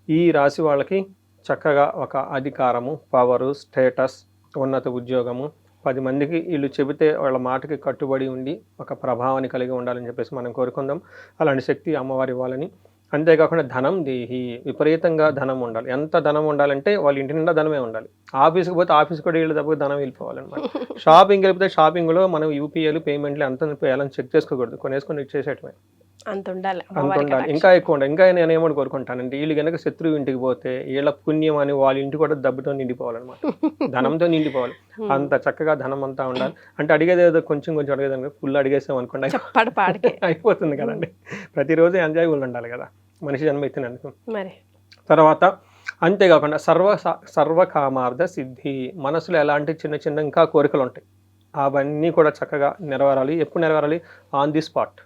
ఈ రాశి వాళ్ళకి చక్కగా ఒక అధికారము, పవరు, స్టేటస్, ఉన్నత ఉద్యోగము, 10 మందికి వీళ్ళు చెబితే వాళ్ళ మాటకి కట్టుబడి ఉండి ఒక ప్రభావాన్ని కలిగి ఉండాలని చెప్పేసి మనం కోరుకుందాం. అలాంటి శక్తి అమ్మవారి ఇవ్వాలని. అంతేకాకుండా ధనం దేహి. విపరీతంగా ధనం ఉండాలి. ఎంత ధనం ఉండాలంటే వాళ్ళ ఇంటి నిండా ధనమే ఉండాలి. ఆఫీస్కి పోతే ఆఫీస్ కూడా వీళ్ళు తప్ప ధనం వెళ్ళిపోవాలన్నమాట. షాపింగ్కి వెళ్ళిపోతే షాపింగ్లో మనం యూపీఐలు, పేమెంట్లు ఎంత వేయాలని చెక్ చేసుకోకూడదు, కొనేసుకొని ఇచ్చేసేయటమే. అంత ఉండాలి, ఇంకా ఎక్కువ ఉండాలి. ఇంకా నేను ఏమని కోరుకుంటానంటే వీళ్ళు కనుక శత్రువు ఇంటికి పోతే వీళ్ళ పుణ్యం అని వాళ్ళ ఇంటి కూడా డబ్బుతో నిండిపోవాలన్నమాట, ధనంతో నిండిపోవాలి. అంత చక్కగా ధనం అంతా ఉండాలి. అంటే అడిగేది ఏదో కొంచెం కొంచెం అడిగేదానికి ఫుల్ అడిగేసాం అనుకోండి అయిపోతుంది కదండి. ప్రతిరోజు ఎంజాయబుల్ ఉండాలి కదా మనిషి జన్మ ఎత్తినందుకు. తర్వాత అంతేకాకుండా సర్వకామార్థ సిద్ధి. మనసులో ఎలాంటి చిన్న చిన్న ఇంకా కోరికలు ఉంటాయి, అవన్నీ కూడా చక్కగా నెరవేరాలి. ఎప్పుడు నెరవేరాలి? ఆన్ ది స్పాట్,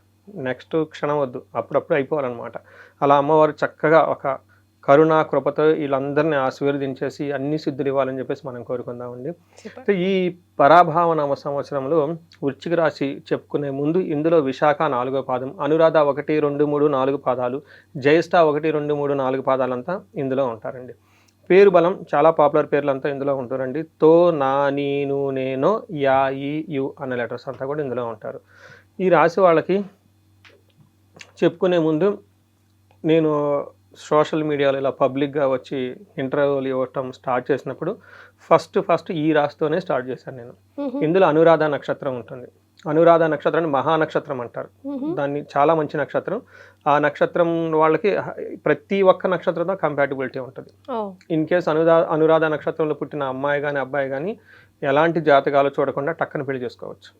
నెక్స్ట్ క్షణం వద్దు, అప్పుడప్పుడు అయిపోవాలన్నమాట. అలా అమ్మవారు చక్కగా ఒక కరుణా కృపతో వీళ్ళందరినీ ఆశీర్వదించేసి అన్ని సిద్ధులు ఇవ్వాలని చెప్పేసి మనం కోరుకుందామండి. ఈ పరాభావనామ సంవత్సరంలో వృశ్చిక రాశి చెప్పుకునే ముందు ఇందులో విశాఖ 4వ పాదం, అనురాధ 1, 2, 3, 4 పాదాలు, జ్యేష్ఠ 1, 2, 3, 4 పాదాలంతా ఇందులో ఉంటారండి. పేరు బలం చాలా పాపులర్ పేర్లంతా ఇందులో ఉంటారండి. తో, నా, నీను, నేనో, యా, ఈ, యు అనే లెటర్స్ అంతా కూడా ఇందులో ఉంటారు. ఈ రాశి వాళ్ళకి చెప్పుకునే ముందు నేను సోషల్ మీడియాలో ఇలా పబ్లిక్గా వచ్చి ఇంటర్వ్యూలు ఇవ్వటం స్టార్ట్ చేసినప్పుడు ఫస్ట్ ఈ రాశితోనే స్టార్ట్ చేశాను నేను. ఇందులో అనురాధ నక్షత్రం ఉంటుంది. అనురాధ నక్షత్రాన్ని మహానక్షత్రం అంటారు. దాన్ని చాలా మంచి నక్షత్రం. ఆ నక్షత్రం వాళ్ళకి ప్రతి ఒక్క నక్షత్రంతో కంపాటిబిలిటీ ఉంటుంది. ఇన్ కేస్ అనురాధ నక్షత్రంలో పుట్టిన అమ్మాయి కానీ అబ్బాయి కానీ ఎలాంటి జాతకాలు చూడకుండా టక్కన పెళ్లి చేసుకోవచ్చు.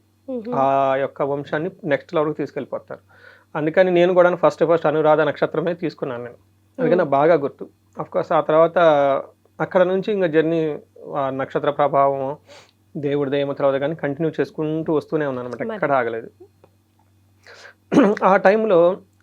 ఆ యొక్క వంశాన్ని నెక్స్ట్ లెవెల్కి తీసుకెళ్ళిపోతారు. అందుకని నేను కూడా ఫస్ట్ అనురాధ నక్షత్రమే తీసుకున్నాను నేను. అందుకని నాకు బాగా గుర్తు. అఫ్కోర్స్ ఆ తర్వాత అక్కడ నుంచి ఇంకా జర్నీ నక్షత్ర ప్రభావం దేవుడి దయమ తర్వాత కానీ కంటిన్యూ చేసుకుంటూ వస్తూనే ఉన్నాను అనమాట, ఎక్కడ ఆగలేదు. ఆ టైంలో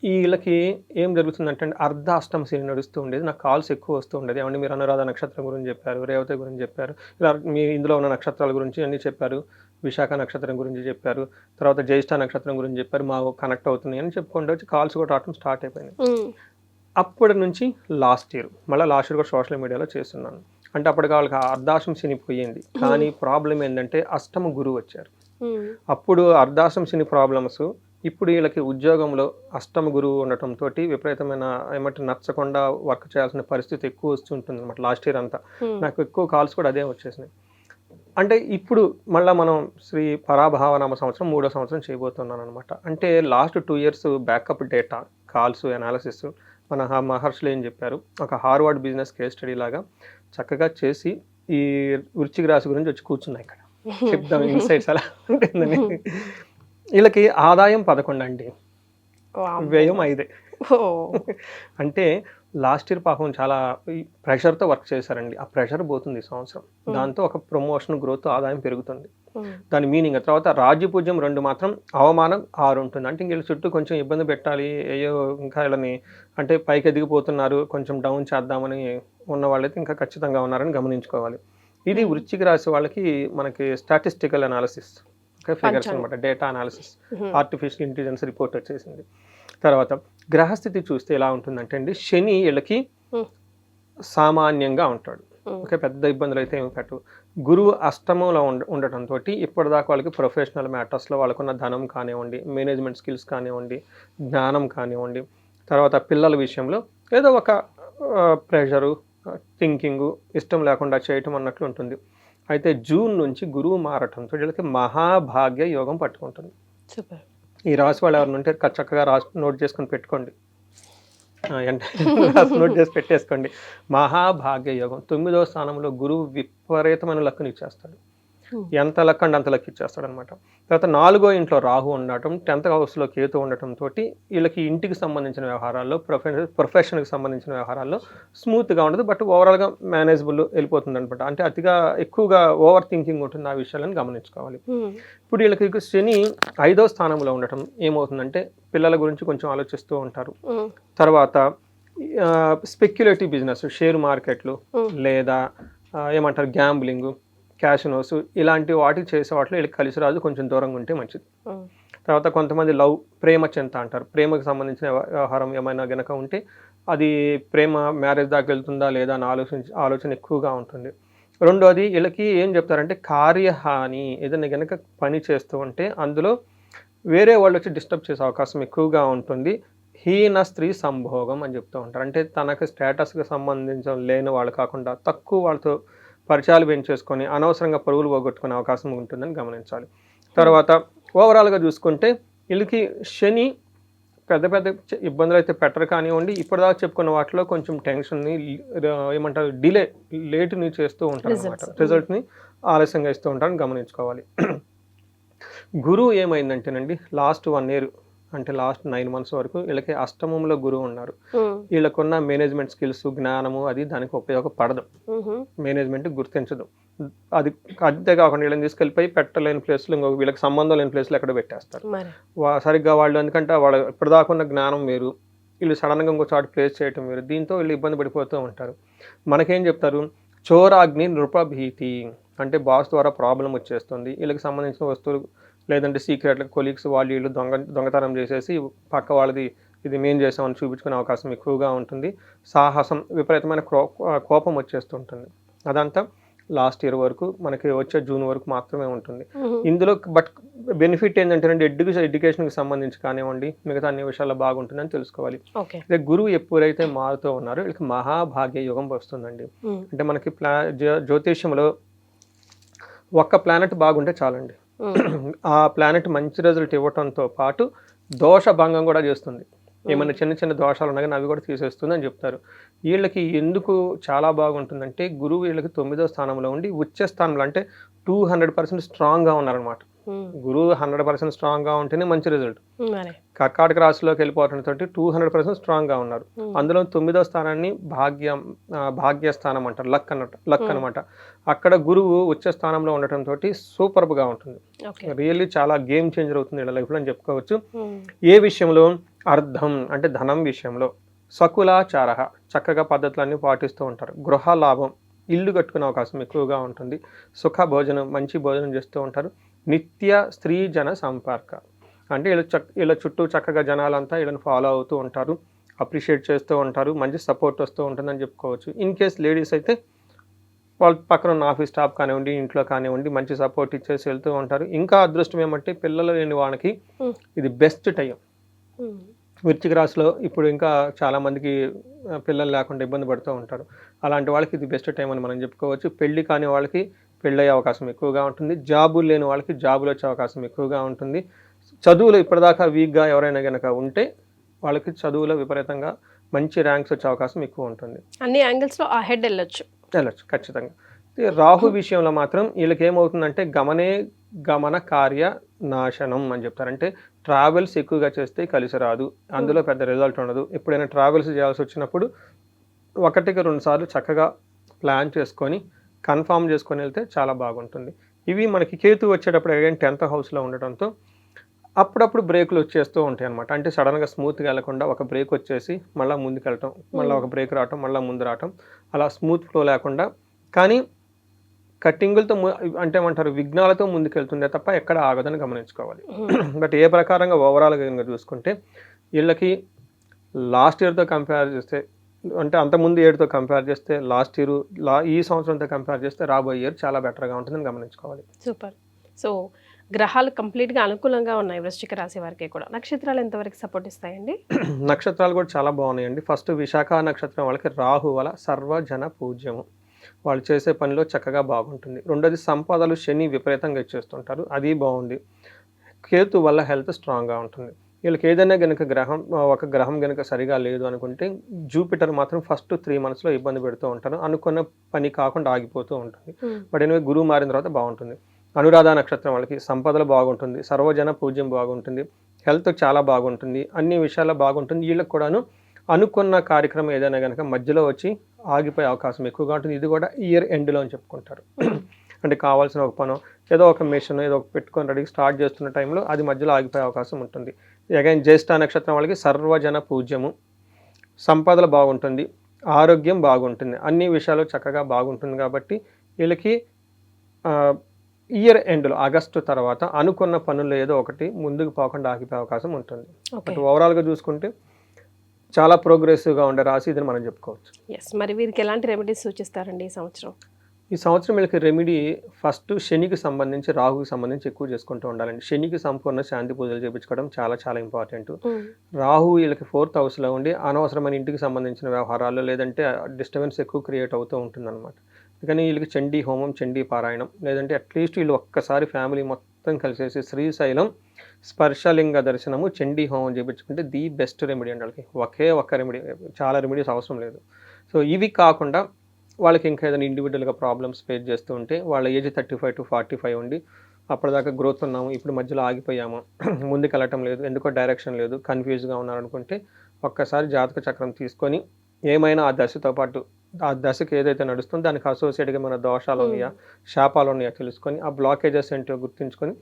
వీళ్ళకి ఏం జరుగుతుందంటే అర్ధాష్టమ శని నడుస్తూ ఉండేది. నాకు కాల్స్ ఎక్కువ వస్తూ ఉండేది. ఏమంటే మీరు అనురాధ నక్షత్రం గురించి చెప్పారు, రేవతి గురించి చెప్పారు, ఇలా మీ ఇందులో ఉన్న నక్షత్రాల గురించి అన్నీ చెప్పారు, విశాఖ నక్షత్రం గురించి చెప్పారు, తర్వాత జ్యేష్ఠ నక్షత్రం గురించి చెప్పారు, మా కనెక్ట్ అవుతున్నాయి అని చెప్పుకుంటూ వచ్చి కాల్స్ కూడా రావడం స్టార్ట్ అయిపోయింది. అప్పటి నుంచి లాస్ట్ ఇయర్ కూడా సోషల్ మీడియాలో చేస్తున్నాను. అంటే అప్పటికి వాళ్ళకి అర్ధాష్టమ శని పోయింది, కానీ ప్రాబ్లం ఏంటంటే అష్టమ గురువు వచ్చారు. అప్పుడు అర్ధాష్టమ శని ప్రాబ్లమ్స్ ఇప్పుడు వీళ్ళకి ఉద్యోగంలో అష్టమ గురువు ఉండటంతో విపరీతమైన ఏమంటే నచ్చకుండా వర్క్ చేయాల్సిన పరిస్థితి ఎక్కువ వస్తుంటుంది అనమాట. లాస్ట్ ఇయర్ అంతా నాకు ఎక్కువ కాల్స్ కూడా అదే వచ్చేసినాయి. అంటే ఇప్పుడు మళ్ళీ మనం శ్రీ పరాభావనామ సంవత్సరం 3వ సంవత్సరం చేయబోతున్నాను అనమాట. అంటే last 2 years backup data calls analysis మన మహర్షులు ఏం చెప్పారు, ఒక హార్వర్డ్ బిజినెస్ కేస్ స్టడీ లాగా చక్కగా చేసి ఈ వృశ్చిక రాశి గురించి వచ్చి కూర్చున్నాయి ఇక్కడ చెప్దాం ఇన్సైట్స్ అలా ఉంటుందని. వీళ్ళకి ఆదాయం 11 అండి, వ్యయం 5. అంటే లాస్ట్ ఇయర్ పాపం చాలా ప్రెషర్తో వర్క్ చేశారండి. ఆ ప్రెషర్ పోతుంది ఈ సంవత్సరం. దాంతో ఒక ప్రమోషన్ గ్రోత్ ఆదాయం పెరుగుతుంది. దాని మీనింగ్ తర్వాత రాజ్యపూజ్యం 2 మాత్రం అవమానం 6 ఉంటుంది. అంటే వీళ్ళ చుట్టూ కొంచెం ఇబ్బంది పెట్టాలి, అయ్యో ఇంకా వీళ్ళని అంటే పైకి ఎదిగిపోతున్నారు, కొంచెం డౌన్ చేద్దామని ఉన్న వాళ్ళైతే ఇంకా ఖచ్చితంగా ఉన్నారని గమనించుకోవాలి. ఇది వృశ్చిక రాశి వాళ్ళకి మనకి స్టాటిస్టికల్ అనాలిసిస్, ఫిగర్స్ అనమాట, data analysis, artificial intelligence report వచ్చేసింది. తర్వాత గ్రహస్థితి చూస్తే ఎలా ఉంటుందంటే అండి, శని వీళ్ళకి సామాన్యంగా ఉంటాడు, ఓకే, పెద్ద ఇబ్బందులు అయితే ఏమి పెట్టు. గురువు అష్టమంలో ఉండటంతో ఇప్పటిదాకా వాళ్ళకి ప్రొఫెషనల్ మ్యాటర్స్లో వాళ్ళకున్న ధనం కానివ్వండి, మేనేజ్మెంట్ స్కిల్స్ కానివ్వండి, జ్ఞానం కానివ్వండి, తర్వాత పిల్లల విషయంలో ఏదో ఒక ప్రెషరు, థింకింగు, ఇష్టం లేకుండా చేయటం అన్నట్లు ఉంటుంది. అయితే జూన్ నుంచి గురువు మారటంతో వీళ్ళకి మహాభాగ్య యోగం పట్టుకుంటుంది. ఈ రాశి వాళ్ళు ఎవరిని ఉంటే చక్కగా నోట్ చేసుకొని పెట్టుకోండి, నోట్ చేసి పెట్టేసుకోండి. మహాభాగ్య యోగం 9వ స్థానంలో గురువు విపరీతమైన లక్కుని ఇచ్చేస్తాడు. ఎంత లక్ అండి అంత లక్ ఇచ్చేస్తాడు అనమాట. తర్వాత 4వ ఇంట్లో రాహు ఉండటం, 10th హౌస్లో కేతు ఉండటంతో వీళ్ళకి ఇంటికి సంబంధించిన వ్యవహారాల్లో, ప్రొఫెషన్కి సంబంధించిన వ్యవహారాల్లో స్మూత్గా ఉండదు, బట్ ఓవరాల్గా మేనేజబుల్ వెళ్ళిపోతుంది అనమాట. అంటే అతిగా ఎక్కువగా ఓవర్ థింకింగ్ ఉంటుంది, ఆ విషయాలను గమనించుకోవాలి. ఇప్పుడు వీళ్ళకి శని 5వ స్థానంలో ఉండటం ఏమవుతుందంటే పిల్లల గురించి కొంచెం ఆలోచిస్తూ ఉంటారు. తర్వాత స్పెక్యులేటివ్ బిజినెస్, షేర్ మార్కెట్లు లేదా ఏమంటారు గ్యాంబ్లింగ్, క్యాసినోస్, ఇలాంటి వాటికి చేసే వాటిలో వీళ్ళకి కలిసి రాదు, కొంచెం దూరంగా ఉంటే మంచిది. తర్వాత కొంతమంది ప్రేమ చింత అంటారు, ప్రేమకు సంబంధించిన వ్యవహారం ఏమైనా గనక ఉంటే అది ప్రేమ మ్యారేజ్ దాకా వెళ్తుందా లేదా అని ఆలోచన ఎక్కువగా ఉంటుంది. రెండోది వీళ్ళకి ఏం చెప్తారంటే కార్యహాని, ఏదైనా గనక పని చేస్తూ ఉంటే అందులో వేరే వాళ్ళు వచ్చి డిస్టర్బ్ చేసే అవకాశం ఎక్కువగా ఉంటుంది. హీన స్త్రీ సంభోగం అని చెప్తూ ఉంటారు. అంటే తనకు స్టేటస్కి సంబంధించిన లేని వాళ్ళు కాకుండా తక్కువ వాళ్ళతో పరిచయాలు పెంచేసుకొని అనవసరంగా పరుగులు పోగొట్టుకునే అవకాశం ఉంటుందని గమనించాలి. తర్వాత ఓవరాల్గా చూసుకుంటే వీళ్ళకి శని పెద్ద పెద్ద ఇబ్బందులు అయితే పెట్టరు కానివ్వండి, ఇప్పటిదాకా చెప్పుకున్న వాటిలో కొంచెం టెన్షన్ని ఏమంటారు లేట్ని చేస్తూ ఉంటారు అనమాట, రిజల్ట్ని ఆలస్యంగా ఇస్తూ ఉంటారని గమనించుకోవాలి. గురువు ఏమైందంటేనండి లాస్ట్ 1 year అంటే లాస్ట్ 9 months వరకు వీళ్ళకి అష్టమంలో గురువు ఉన్నారు. వీళ్ళకున్న మేనేజ్మెంట్ స్కిల్స్, జ్ఞానము అది దానికి ఉపయోగపడదు, మేనేజ్మెంట్ గుర్తించదు. అది అంతేకాకుండా వీళ్ళని తీసుకెళ్ళిపోయి పెట్టలేని ప్లేస్లో ఇంకొక వీళ్ళకి సంబంధం లేని ప్లేస్లో ఎక్కడ పెట్టేస్తారు. సరిగ్గా వాళ్ళు ఎందుకంటే వాళ్ళు ఇప్పటిదాకా ఉన్న జ్ఞానం వేరు, వీళ్ళు సడన్గా ఇంకో చోట ప్లేస్ చేయటం వేరు, దీంతో వీళ్ళు ఇబ్బంది పడిపోతూ ఉంటారు. మనకేం చెప్తారు, చోరాగ్ని నృపభీతి అంటే బాస్ ద్వారా ప్రాబ్లం వచ్చేస్తుంది, వీళ్ళకి సంబంధించిన వస్తువులు లేదంటే సీక్రెట్ కొలీగ్స్ వాళ్ళు వీళ్ళు దొంగతనం చేసేసి పక్క వాళ్ళది ఇది మేం చేసామని చూపించుకునే అవకాశం ఎక్కువగా ఉంటుంది. సాహసం, విపరీతమైన కోపం వచ్చేస్తుంటుంది. అదంతా లాస్ట్ ఇయర్ వరకు, మనకి వచ్చే జూన్ వరకు మాత్రమే ఉంటుంది. ఇందులో బట్ బెనిఫిట్ ఏంటంటే ఎడ్యుకేషన్కి సంబంధించి కానివ్వండి, మిగతా అన్ని విషయాల్లో బాగుంటుందని తెలుసుకోవాలి. గురువు ఎప్పుడైతే మారుతూ ఉన్నారో వీళ్ళకి మహాభాగ్య యుగం వస్తుందండి. అంటే మనకి జ్యోతిష్యంలో ఒక్క ప్లానెట్ బాగుంటే చాలండి, ఆ ప్లానెట్ మంచి రిజల్ట్ ఇవ్వటంతో పాటు దోష భంగం కూడా చేస్తుంది. ఏమైనా చిన్న చిన్న దోషాలు ఉన్నా కానీ అవి కూడా తీసేస్తుంది అని చెప్తారు. వీళ్ళకి ఎందుకు చాలా బాగుంటుందంటే గురువు వీళ్ళకి 9వ స్థానంలో ఉండి ఉచ్చ స్థానంలో అంటే 200% స్ట్రాంగ్గా ఉన్నారనమాట. గురువు 100% స్ట్రాంగ్గా ఉంటేనే మంచి రిజల్ట్. మరి కర్కాటక రాశిలోకి వెళ్ళిపోవడంతో 200% స్ట్రాంగ్గా ఉన్నారు. అందులో 9వ స్థానాన్ని భాగ్యస్థానం అంటారు, లక్ అనమాట. అక్కడ గురువు ఉచ్చ స్థానంలో ఉండటంతో సూపర్బ్గా ఉంటుంది. రియల్లీ చాలా గేమ్ చేంజర్ అవుతుంది వీళ్ళ లైఫ్లో అని చెప్పుకోవచ్చు. ఏ విషయంలో? అర్థం అంటే ధనం విషయంలో. సకులాచార చక్కగా పద్ధతులన్నీ పాటిస్తూ ఉంటారు. గృహ లాభం, ఇల్లు కట్టుకునే అవకాశం ఎక్కువగా ఉంటుంది. సుఖ భోజనం, మంచి భోజనం చేస్తూ ఉంటారు. నిత్య స్త్రీ జన సంపర్క అంటే వీళ్ళ చుట్టూ చక్కగా జనాలంతా వీళ్ళని ఫాలో అవుతూ ఉంటారు, అప్రిషియేట్ చేస్తూ ఉంటారు, మంచి సపోర్ట్ వస్తూ ఉంటుందని చెప్పుకోవచ్చు. ఇన్ కేస్ లేడీస్ అయితే వాళ్ళ పక్కన ఉన్న ఆఫీస్ స్టాఫ్ కానివ్వండి, ఇంట్లో కానివ్వండి, మంచి సపోర్ట్ ఇచ్చేసి వెళ్తూ ఉంటారు. ఇంకా అదృష్టం ఏమంటే పిల్లలు లేని వాళ్ళకి ఇది బెస్ట్ టైం. వృశ్చిక రాశిలో ఇప్పుడు ఇంకా చాలామందికి పిల్లలు లేకుండా ఇబ్బంది పడుతూ ఉంటారు. అలాంటి వాళ్ళకి ఇది బెస్ట్ టైం అని మనం చెప్పుకోవచ్చు. పెళ్లి కాని వాళ్ళకి పెళ్ళయ్యే అవకాశం ఎక్కువగా ఉంటుంది. జాబులు లేని వాళ్ళకి జాబులు వచ్చే అవకాశం ఎక్కువగా ఉంటుంది. చదువులు ఇప్పటిదాకా వీక్గా ఎవరైనా కనుక ఉంటే వాళ్ళకి చదువులో విపరీతంగా మంచి ర్యాంక్స్ వచ్చే అవకాశం ఎక్కువ ఉంటుంది. అన్ని యాంగిల్స్లో ఆ హెడ్ వెళ్ళొచ్చు ఖచ్చితంగా. రాహు విషయంలో మాత్రం వీళ్ళకి ఏమవుతుందంటే గమన కార్య నాశనం అని చెప్తారు. అంటే ట్రావెల్స్ ఎక్కువగా చేస్తే కలిసి రాదు, అందులో పెద్ద రిజల్ట్ ఉండదు. ఎప్పుడైనా ట్రావెల్స్ చేయాల్సి వచ్చినప్పుడు 1-2 సార్లు చక్కగా ప్లాన్ చేసుకొని కన్ఫామ్ చేసుకొని వెళ్తే చాలా బాగుంటుంది. ఇవి మనకి కేతు వచ్చేటప్పుడు అగైన్ 10th హౌస్లో ఉండటంతో అప్పుడప్పుడు బ్రేకులు వచ్చేస్తూ ఉంటాయి అనమాట. అంటే సడన్గా స్మూత్గా వెళ్లకుండా ఒక బ్రేక్ వచ్చేసి మళ్ళీ ముందుకు వెళ్ళటం, మళ్ళీ ఒక బ్రేక్ రావటం, మళ్ళీ ముందు రావటం, అలా స్మూత్ ఫ్లో లేకుండా కానీ కట్టింగులతో అంటే ఏమంటారు విఘ్నాలతో ముందుకెళ్తుందే తప్ప ఎక్కడ ఆగదని గమనించుకోవాలి. బట్ ఏ ప్రకారంగా ఓవరాల్గా కనుక చూసుకుంటే వీళ్ళకి లాస్ట్ ఇయర్తో కంపేర్ చేస్తే, అంటే అంతకుముందు ఏడుతో కంపేర్ చేస్తే లాస్ట్ ఇయర్ ఈ సంవత్సరంతో కంపేర్ చేస్తే రాబోయే ఇయర్ చాలా బెటర్గా ఉంటుందని గమనించుకోవాలి. సూపర్. సో గ్రహాలు కంప్లీట్గా అనుకూలంగా ఉన్నాయి వృశ్చిక రాశి వారికి కూడా. నక్షత్రాలు ఎంతవరకు సపోర్ట్ ఇస్తాయండి? నక్షత్రాలు కూడా చాలా బాగున్నాయండి. ఫస్ట్ విశాఖ నక్షత్రం వాళ్ళకి రాహు వల్ల సర్వజన పూజ్యము, వాళ్ళు చేసే పనిలో చక్కగా బాగుంటుంది. రెండోది సంపదలు శని విపరీతంగా ఇచ్చేస్తుంటారు, అది బాగుంది. కేతు వల్ల హెల్త్ స్ట్రాంగ్గా ఉంటుంది. వీళ్ళకి ఏదైనా కనుక ఒక గ్రహం కనుక సరిగా లేదు అనుకుంటే జూపిటర్ మాత్రం ఫస్ట్ 3 monthsలో ఇబ్బంది పెడుతూ ఉంటారు, అనుకున్న పని కాకుండా ఆగిపోతూ ఉంటుంది. బట్ ఎనివే గురువు మారిన తర్వాత బాగుంటుంది. అనురాధ నక్షత్రం వాళ్ళకి సంపదలు బాగుంటుంది, సర్వజన పూజ్యం బాగుంటుంది, హెల్త్ చాలా బాగుంటుంది, అన్ని విషయాల్లో బాగుంటుంది. వీళ్ళకి కూడాను అనుకున్న కార్యక్రమం ఏదైనా కనుక మధ్యలో వచ్చి ఆగిపోయే అవకాశం ఎక్కువగా ఉంటుంది. ఇది కూడా ఇయర్ ఎండ్లో అని చెప్పుకుంటారు. అంటే కావాల్సిన ఒక పనో ఏదో ఒక మిషన్ ఏదో ఒక పెట్టుకొని రెడీ స్టార్ట్ చేస్తున్న టైంలో అది మధ్యలో ఆగిపోయే అవకాశం ఉంటుంది. అగైన్ జ్యేష్ఠ నక్షత్రం వాళ్ళకి సర్వజన పూజ్యము, సంపదలు బాగుంటుంది, ఆరోగ్యం బాగుంటుంది, అన్ని విషయాలు చక్కగా బాగుంటుంది. కాబట్టి వీళ్ళకి ఇయర్ ఎండ్లో ఆగస్టు తర్వాత అనుకున్న పనులు ఏదో ఒకటి ముందుకు పోకుండా ఆగిపోయే అవకాశం ఉంటుంది. బట్ ఓవరాల్గా చూసుకుంటే చాలా ప్రోగ్రెసివ్గా ఉండే రాశి ఇదని మనం చెప్పుకోవచ్చు. మరి వీరికి ఎలాంటి రెమెడీస్ సూచిస్తారండి ఈ సంవత్సరం? ఈ సంవత్సరం వీళ్ళకి రెమెడీ ఫస్ట్ శనికి సంబంధించి, రాహుకి సంబంధించి ఎక్కువ చేసుకుంటూ ఉండాలండి. శనికి సంపూర్ణ శాంతి పూజలు చేయించుకోవడం చాలా చాలా ఇంపార్టెంట్. రాహు వీళ్ళకి 4th హౌస్లో ఉండి అనవసరమైన ఇంటికి సంబంధించిన వ్యవహారాలు లేదంటే డిస్టర్బెన్స్ ఎక్కువ క్రియేట్ అవుతూ ఉంటుందన్నమాట. కానీ వీళ్ళకి చండీ హోమం, చండీ పారాయణం, లేదంటే అట్లీస్ట్ వీళ్ళు ఒక్కసారి ఫ్యామిలీ మొత్తం కలిసేసి శ్రీశైలం స్పర్శలింగ దర్శనము, చండీ హోమం చేయించుకుంటే ది బెస్ట్ రెమెడీ అండి. వాళ్ళకి ఒక్క రెమెడీ, చాలా రెమెడీస్ అవసరం లేదు. సో ఇవి కాకుండా వాళ్ళకి ఇంకా ఏదైనా ఇండివిజువల్గా ప్రాబ్లమ్స్ ఫేస్ చేస్తూ ఉంటే, వాళ్ళ ఏజ్ 35 to 45 ఉండి అప్పటిదాకా గ్రోత్ ఉన్నాము, ఇప్పుడు మధ్యలో ఆగిపోయాము, ముందుకు వెళ్ళటం లేదు, ఎందుకో డైరెక్షన్ లేదు, కన్ఫ్యూజ్గా ఉన్నారనుకుంటే ఒక్కసారి జాతక చక్రం తీసుకొని ఏమైనా ఆ దశతో పాటు ఆ దశకి ఏదైతే నడుస్తుందో దానికి అసోసియేట్గా మన దోషాలు ఉన్నాయా, శాపాలు ఉన్నాయా తెలుసుకొని ఆ బ్లాకేజెస్ ఏంటో గుర్తించుకొని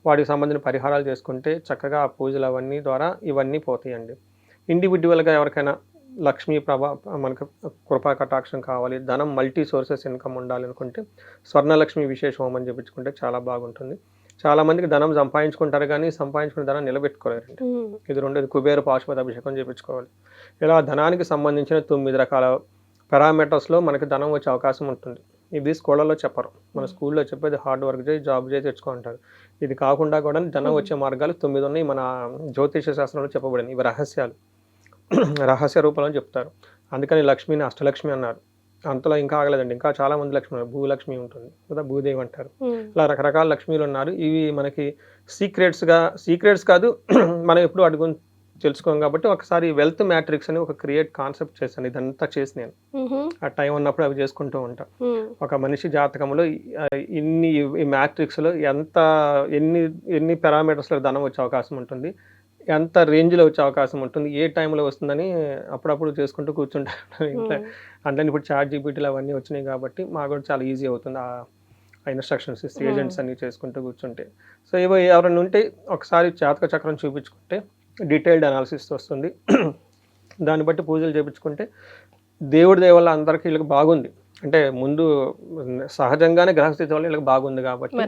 వాటికి సంబంధించిన పరిహారాలు చేసుకుంటే చక్కగా ఆ పూజలు అవన్నీ ద్వారా ఇవన్నీ పోతాయండి. ఇండివిజువల్గా ఎవరికైనా లక్ష్మీ మనకు కృపా కటాక్షం కావాలి, ధనం మల్టీ సోర్సెస్ ఇన్కమ్ ఉండాలి అనుకుంటే స్వర్ణలక్ష్మి విశేష హోమం చేయించుకుంటే చాలా బాగుంటుంది. చాలామందికి ధనం సంపాదించుకుంటారు కానీ సంపాదించుకున్న ధనం నిలబెట్టుకోలేరండి. ఇది రెండోది కుబేర పాశుపత అభిషేకం చేయించుకోవాలి. ఇలా ధనానికి సంబంధించిన 9 రకాల పారామీటర్స్లో మనకి ధనం వచ్చే అవకాశం ఉంటుంది. ఇది స్కూళ్ళలో చెప్పరు, మన స్కూల్లో చెప్పేది హార్డ్ వర్క్ చేసి జాబ్ చేసి తెచ్చుకుంటారు. ఇది కాకుండా కూడా ధనం వచ్చే మార్గాలు 9 ఉన్నాయి, మన జ్యోతిష శాస్త్రంలో చెప్పబడింది. ఇవి రహస్య రూపంలో చెప్తారు. అందుకని లక్ష్మిని అష్టలక్ష్మి అన్నారు. అంతలో ఇంకా ఆగలేదండి, ఇంకా చాలా మంది లక్ష్మి ఉన్నారు. భూలక్ష్మి ఉంటుంది కదా, భూదేవి అంటారు. ఇలా రకరకాల లక్ష్మీలు ఉన్నారు. ఇవి మనకి సీక్రెట్స్ కాదు, మనం ఎప్పుడు తెలుసుకోం కాబట్టి ఒకసారి వెల్త్ మ్యాట్రిక్స్ అని ఒక క్రియేట్ కాన్సెప్ట్ చేశాను. ఇదంతా చేసి నేను ఆ టైం ఉన్నప్పుడు అవి చేసుకుంటూ ఉంటాను. ఒక మనిషి జాతకంలో ఇన్ని ఈ మ్యాట్రిక్స్లో ఎన్ని ఎన్ని పారామీటర్స్లో ధనం వచ్చే అవకాశం ఉంటుంది, ఎంత రేంజ్లో వచ్చే అవకాశం ఉంటుంది, ఏ టైంలో వస్తుందని అప్పుడప్పుడు చేసుకుంటూ కూర్చుంటాను ఇంట్లో. అంటే ఇప్పుడు చాట్ జీపీటీలు అవన్నీ వచ్చినాయి కాబట్టి మాకు కూడా చాలా ఈజీ అవుతుంది ఆ ఇన్స్ట్రక్షన్స్ ఇస్తే ఏజెంట్స్ అన్ని చేసుకుంటూ కూర్చుంటే. సో ఏవో ఎవరైనా ఉంటే ఒకసారి జాతక చక్రం చూపించుకుంటే డీటెయిల్డ్ అనాలిసిస్ వస్తుంది. దాన్ని బట్టి పూజలు చేయించుకుంటే దేవుడి దయ వల్ల అందరికీ వీళ్ళకి బాగుంది. అంటే ముందు సహజంగానే గ్రహస్థితి వల్ల వీళ్ళకి బాగుంది కాబట్టి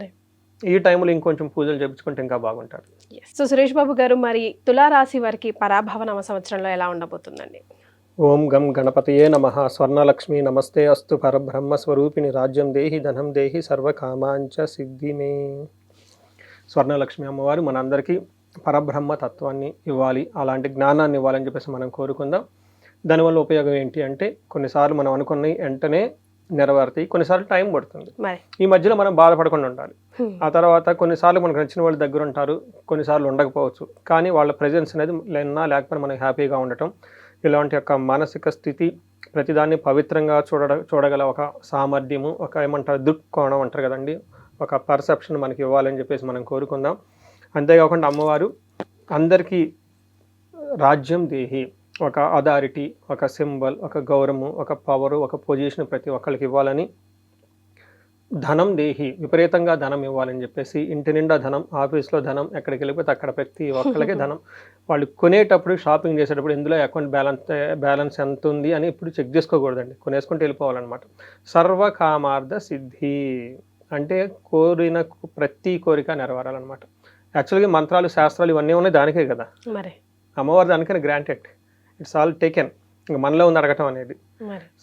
ఈ టైంలో ఇంకొంచెం పూజలు చేయించుకుంటే ఇంకా బాగుంటారు. సో సురేష్ బాబు గారు, మరి తులారాశి వారికి పరాభవ నవ సంవత్సరంలో ఎలా ఉండబోతుందండి? ఓం గం గణపతయే నమః. స్వర్ణలక్ష్మి నమస్తే అస్తు. పరబ్రహ్మ స్వరూపిణి రాజ్యం దేహి ధనం దేహి సర్వకామాంచ సిద్ధిమే. స్వర్ణలక్ష్మి అమ్మవారు మనందరికీ పరబ్రహ్మ తత్వాన్ని ఇవ్వాలి, అలాంటి జ్ఞానాన్ని ఇవ్వాలని చెప్పేసి మనం కోరుకుందాం. దానివల్ల ఉపయోగం ఏంటి అంటే కొన్నిసార్లు మనం అనుకున్న వెంటనే నెరవేరుతాయి, కొన్నిసార్లు టైం పడుతుంది. ఈ మధ్యలో మనం బాధపడకుండా ఉండాలి. ఆ తర్వాత కొన్నిసార్లు మనకు నచ్చిన వాళ్ళు దగ్గర ఉంటారు, కొన్నిసార్లు ఉండకపోవచ్చు. కానీ వాళ్ళ ప్రెజెన్స్ అనేది లేకపోతే మనం హ్యాపీగా ఉండటం, ఇలాంటి యొక్క మానసిక స్థితి, ప్రతిదాన్ని పవిత్రంగా చూడగల ఒక సామర్థ్యము, ఒక ఏమంటారు దృక్కోణం అంటారు కదండి, ఒక పర్సెప్షన్ మనకి ఇవ్వాలని చెప్పేసి మనం కోరుకుందాం. అంతేకాకుండా అమ్మవారు అందరికీ రాజ్యం దేహి, ఒక అథారిటీ, ఒక సింబల్, ఒక గౌరవము, ఒక పవరు, ఒక పొజిషన్ ప్రతి ఒక్కరికి ఇవ్వాలని, ధనం దేహి విపరీతంగా ధనం ఇవ్వాలని చెప్పేసి, ఇంటి నిండా ధనం, ఆఫీస్లో ధనం, ఎక్కడికి వెళ్ళిపోతే అక్కడ ప్రతి ఒక్కరికి ధనం. వాళ్ళు కొనేటప్పుడు షాపింగ్ చేసేటప్పుడు ఇందులో అకౌంట్ బ్యాలెన్స్ ఎంత ఉంది అని ఇప్పుడు చెక్ చేసుకోకూడదండి, కొనేసుకుంటూ వెళ్ళిపోవాలన్నమాట. సర్వకామార్థ సిద్ధి అంటే కోరిన ప్రతి కోరిక నెరవేరాలన్నమాట. యాక్చువల్గా మంత్రాలు శాస్త్రాలు ఇవన్నీ ఉన్నాయి దానికే కదా, అమ్మవారు దానికని గ్రాంటెడ్, ఇట్స్ ఆల్ టేకెన్. ఇంకా మనలో ఉంది అడగటం అనేది.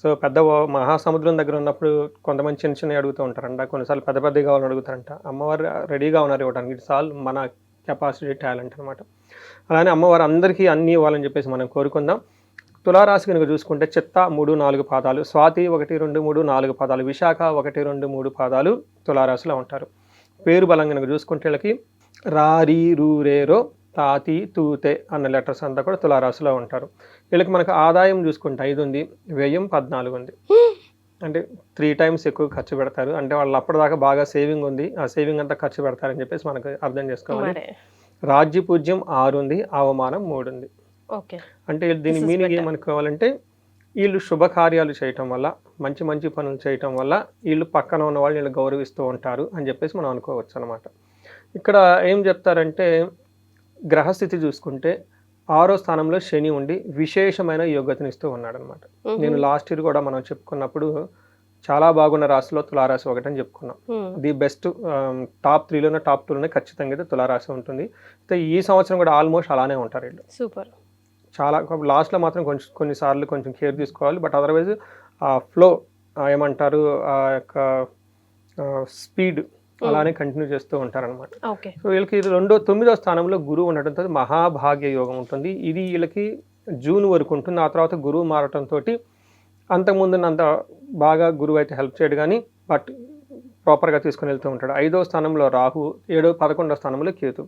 సో పెద్ద మహాసముద్రం దగ్గర ఉన్నప్పుడు కొంతమంది చిన్న చిన్నవి అడుగుతూ ఉంటారంట, కొన్నిసార్లు పెద్ద పెద్దగా కావాలని అడుగుతారంట. అమ్మవారు రెడీగా ఉన్నారు ఇవ్వడానికి. ఇట్స్ ఆల్ మన కెపాసిటీ, టాలెంట్ అనమాట. అలానే అమ్మవారు అందరికీ అన్నీ ఇవ్వాలని చెప్పేసి మనం కోరుకుందాం. తులారాశి కనుక చూసుకుంటే చిత్త 3, 4 పాదాలు, స్వాతి 1, 2, 3, 4 పాదాలు, విశాఖ 1, 2, 3 పాదాలు తులారాశిలో ఉంటారు. పేరు బలం కనుక చూసుకుంటే వీళ్ళకి రారీ రూరేరో తాతి తూతే అన్న లెటర్స్ అంతా కూడా తులారాశిలో ఉంటారు. వీళ్ళకి మనకు ఆదాయం చూసుకుంటే 5 ఉంది, వ్యయం 14 ఉంది. అంటే 3 times ఎక్కువ ఖర్చు పెడతారు. అంటే వాళ్ళు అప్పటిదాకా బాగా సేవింగ్ ఉంది, ఆ సేవింగ్ అంతా ఖర్చు పెడతారని చెప్పేసి మనకు అర్థం చేసుకోవాలి. రాజ్య పూజ్యం 6 ఉంది, అవమానం 3 ఉంది. అంటే దీని మీనింగ్ ఏమనుకోవాలంటే వీళ్ళు శుభకార్యాలు చేయటం వల్ల, మంచి మంచి పనులు చేయటం వల్ల వీళ్ళు పక్కన ఉన్న వాళ్ళు వీళ్ళు గౌరవిస్తూ ఉంటారు అని చెప్పేసి మనం అనుకోవచ్చు అనమాట. ఇక్కడ ఏం చెప్తారంటే గ్రహస్థితి చూసుకుంటే 6వ స్థానంలో శని ఉండి విశేషమైన యోగ్యతనిస్తూ ఉన్నాడు అనమాట. నేను లాస్ట్ ఇయర్ కూడా మనం చెప్పుకున్నప్పుడు చాలా బాగున్న రాశిలో తులారాశి ఒకటని చెప్పుకున్నాం. ది బెస్ట్ టాప్ 3లోనే టాప్ 2లోనే ఖచ్చితంగా అయితే తులారాశి ఉంటుంది. అయితే ఈ సంవత్సరం కూడా ఆల్మోస్ట్ అలానే ఉంటారు వీళ్ళు. సూపర్. చాలా లాస్ట్లో మాత్రం కొన్నిసార్లు కొంచెం కేర్ తీసుకోవాలి. బట్ అదర్వైజ్ ఆ ఫ్లో ఏమంటారు, ఆ యొక్క స్పీడ్ అలానే కంటిన్యూ చేస్తూ ఉంటారనమాట. సో వీళ్ళకి 9వ స్థానంలో గురువు ఉండటంతో మహాభాగ్య యోగం ఉంటుంది. ఇది వీళ్ళకి జూన్ వరకు ఉంటుంది. ఆ తర్వాత గురువు మారటంతో అంతకుముందు అంత బాగా గురువు అయితే హెల్ప్ చేయడు కానీ బట్ ప్రాపర్గా తీసుకుని వెళ్తూ ఉంటాడు. 5వ స్థానంలో రాహు, 11వ స్థానంలో కేతు.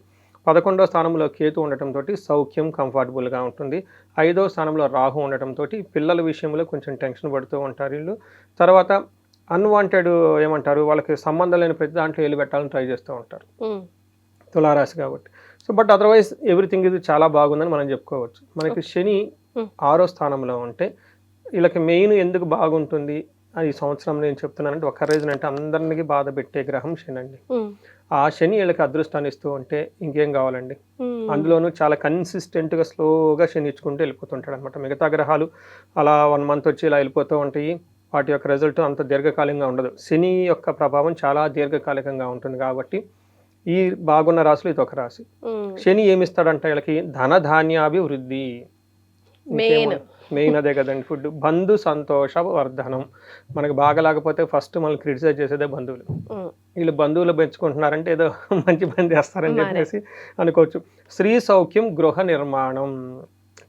11వ స్థానంలో కేతు ఉండటంతో సౌఖ్యం, కంఫర్టబుల్గా ఉంటుంది. 5వ స్థానంలో రాహు ఉండటంతో పిల్లల విషయంలో కొంచెం టెన్షన్ పడుతూ ఉంటారు వీళ్ళు. తర్వాత అన్వాంటెడ్ ఏమంటారు, వాళ్ళకి సంబంధం లేని ప్రతి దాంట్లో ఏలు పెట్టాలని ట్రై చేస్తూ ఉంటారు తులారాశి కాబట్టి. సో బట్ అదర్వైజ్ ఎవ్రీథింగ్ ఇది చాలా బాగుందని మనం చెప్పుకోవచ్చు. మనకి శని 6వ స్థానంలో ఉంటే వీళ్ళకి మెయిన్ ఎందుకు బాగుంటుంది ఈ సంవత్సరం నేను చెప్తున్నానంటే ఒక రీజన్ అంటే అందరికీ బాధ పెట్టే గ్రహం శని అండి. ఆ శని వీళ్ళకి అదృష్టాన్ని ఇస్తూ ఉంటే ఇంకేం కావాలండి. అందులోనూ చాలా కన్సిస్టెంట్గా స్లోగా శని ఇచ్చుకుంటూ వెళ్ళిపోతుంటాడు అనమాట. మిగతా గ్రహాలు అలా 1 month వచ్చి ఇలా వెళ్ళిపోతూ ఉంటాయి, వాటి యొక్క రిజల్ట్ అంత దీర్ఘకాలికంగా ఉండదు. శని యొక్క ప్రభావం చాలా దీర్ఘకాలికంగా ఉంటుంది కాబట్టి ఈ బాగున్న రాశులు ఇది ఒక రాశి. శని ఏమిస్తాడంటే వీళ్ళకి ధనధాన్యాభివృద్ధి, మెయిన్ అదే కదండి. ఫుడ్, బంధు సంతోష వర్ధనం. మనకు బాగా లేకపోతే ఫస్ట్ మనల్ని క్రిటిసైజ్ చేసేదే బంధువులు. వీళ్ళు బంధువులు పెంచుకుంటున్నారంటే ఏదో మంచి పని చేస్తారని చెప్పేసి అనుకోవచ్చు. స్త్రీ సౌఖ్యం, గృహ నిర్మాణం.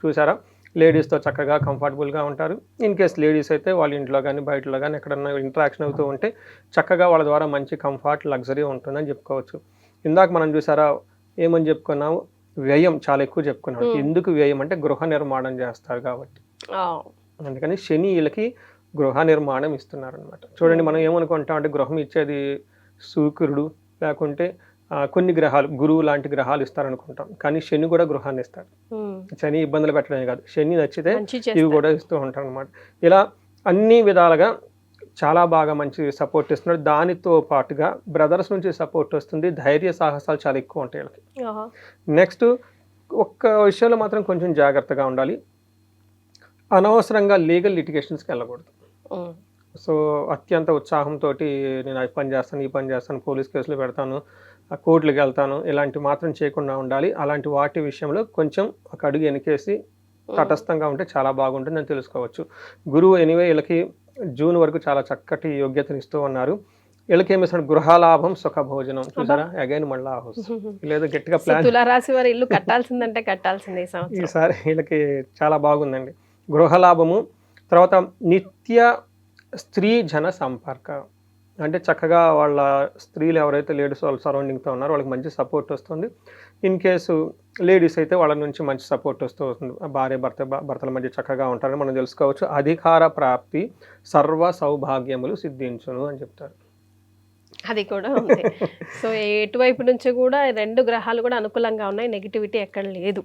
చూసారా, లేడీస్తో చక్కగా కంఫర్టబుల్గా ఉంటారు. ఇన్ కేస్ లేడీస్ అయితే వాళ్ళ ఇంట్లో కానీ బయటలో కానీ ఎక్కడన్నా ఇంటరాక్షన్ అవుతూ ఉంటే చక్కగా వాళ్ళ ద్వారా మంచి కంఫర్ట్, లగ్జరీ ఉంటుందని చెప్పుకోవచ్చు. ఇందాక మనం చూసారా ఏమని చెప్పుకున్నాము, వ్యయం చాలా ఎక్కువ చెప్పుకున్నాడు. ఎందుకు వ్యయం అంటే గృహ నిర్మాణం చేస్తారు కాబట్టి. అందుకని శని వీళ్ళకి గృహ నిర్మాణం ఇస్తున్నారు అనమాట. చూడండి, మనం ఏమనుకుంటాం అంటే గృహం ఇచ్చేది శుక్రుడు లేకుంటే కొన్ని గ్రహాలు, గురువు లాంటి గ్రహాలు ఇస్తారనుకుంటాం, కానీ శని కూడా గృహాన్ని ఇస్తాడు. శని ఇబ్బందులు పెట్టడమే కాదు, శని నచ్చితే ఇవి కూడా ఇస్తూ ఉంటారు అనమాట. ఇలా అన్ని విధాలుగా చాలా బాగా మంచి సపోర్ట్ ఇస్తున్నాడు. దానితో పాటుగా బ్రదర్స్ నుంచి సపోర్ట్ వస్తుంది, ధైర్య సాహసాలు చాలా ఎక్కువ ఉంటాయి వీళ్ళకి. నెక్స్ట్ ఒక్క విషయంలో మాత్రం కొంచెం జాగ్రత్తగా ఉండాలి, అనవసరంగా లీగల్ లిటిగేషన్స్కి వెళ్ళకూడదు. సో అత్యంత ఉత్సాహంతో నేను ఈ పని చేస్తాను, పోలీస్ కేసులు పెడతాను, కోర్టులకు వెళ్తాను, ఇలాంటి మాత్రం చేయకుండా ఉండాలి. అలాంటి వాటి విషయంలో కొంచెం ఒక అడుగు వెనకేసి తటస్థంగా ఉంటే చాలా బాగుంటుంది అని తెలుసుకోవచ్చు. గురువు ఎనీవే వీళ్ళకి జూన్ వరకు చాలా చక్కటి యోగ్యతను ఇస్తూ ఉన్నారు. వీళ్ళకి ఏమి ఇస్తాడు, గృహలాభం సుఖ భోజనం. చూసారా, అగైన్ మళ్ళీ హౌస్ లేదా గట్టిగా ప్లాన్. తులారాశి వారు ఇల్లు కట్టాల్సిందంటే కట్టాల్సిందే ఈసారి వీళ్ళకి చాలా బాగుందండి. గృహలాభము, తర్వాత నిత్య స్త్రీ జన సంపర్కం, అంటే చక్కగా వాళ్ళ స్త్రీలు ఎవరైతే లేడీస్ వాళ్ళ సరౌండింగ్తో ఉన్నారో వాళ్ళకి మంచి సపోర్ట్ వస్తుంది. ఇన్ కేసు లేడీస్ అయితే వాళ్ళ నుంచి మంచి సపోర్ట్ వస్తుంది. భార్య భర్తల మధ్య చక్కగా ఉంటారని మనం తెలుసుకోవచ్చు. అధికార ప్రాప్తి, సర్వ సౌభాగ్యములు సిద్ధించును అని చెప్తారు. అది కూడా ఉంది. సో ఎటువైపు నుంచి కూడా రెండు గ్రహాలు కూడా అనుకూలంగా ఉన్నాయి, నెగిటివిటీ ఎక్కడ లేదు.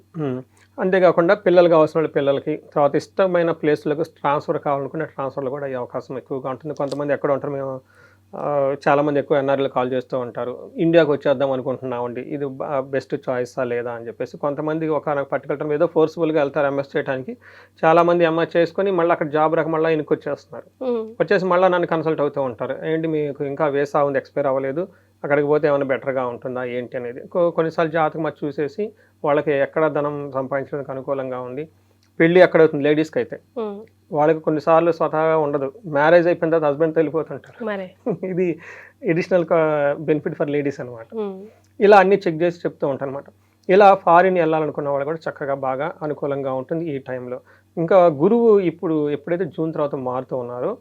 అంతేకాకుండా పిల్లలు కావాల్సిన వాళ్ళ పిల్లలకి, తర్వాత ఇష్టమైన ప్లేస్లకు ట్రాన్స్ఫర్ కావాలనుకునే ట్రాన్స్ఫర్లు కూడా అయ్యే అవకాశం ఎక్కువగా ఉంటుంది. కొంతమంది ఎక్కడ ఉంటారు, మేము చాలామంది ఎక్కువ ఎన్ఆర్ఐలు కాల్ చేస్తూ ఉంటారు, ఇండియాకి వచ్చేద్దాం అనుకుంటున్నామండి, ఇది బెస్ట్ చాయిసా లేదా అని చెప్పేసి. కొంతమంది ఒక పర్టికులర్ టైం ఏదో ఫోర్స్ఫుల్గా వెళ్తారు ఎంఎస్ చేయడానికి, చాలామంది ఎంఎస్ చేసుకొని మళ్ళీ అక్కడ జాబ్ రాక మళ్ళీ వెనక్కి వచ్చేస్తున్నారు. వచ్చేసి మళ్ళీ నన్ను కన్సల్ట్ అవుతూ ఉంటారు, ఏంటి మీకు ఇంకా వేసా ఉంది, ఎక్స్పైర్ అవ్వలేదు, అక్కడికి పోతే ఏమైనా బెటర్గా ఉంటుందా ఏంటి అనేది. కొన్నిసార్లు జాతకం అది చూసేసి వాళ్ళకి ఎక్కడ ధనం సంపాదించడానికి అనుకూలంగా ఉంది, పెళ్ళి ఎక్కడ అవుతుంది లేడీస్కి అయితే, వాళ్ళకి కొన్నిసార్లు స్వతహాగా ఉండదు, మ్యారేజ్ అయిపోయిన తర్వాత హస్బెండ్తో వెళ్ళిపోతుంటారు. ఇది ఎడిషనల్ బెనిఫిట్ ఫర్ లేడీస్ అనమాట. ఇలా అన్ని చెక్ చేసి చెప్తూ ఉంటాను అనమాట. ఇలా ఫారిన్ వెళ్ళాలనుకున్న వాళ్ళు కూడా చక్కగా బాగా అనుకూలంగా ఉంటుంది ఈ టైంలో. ఇంకా గురువు ఇప్పుడు ఎప్పుడైతే జూన్ తర్వాత మారుతూ ఉన్నారో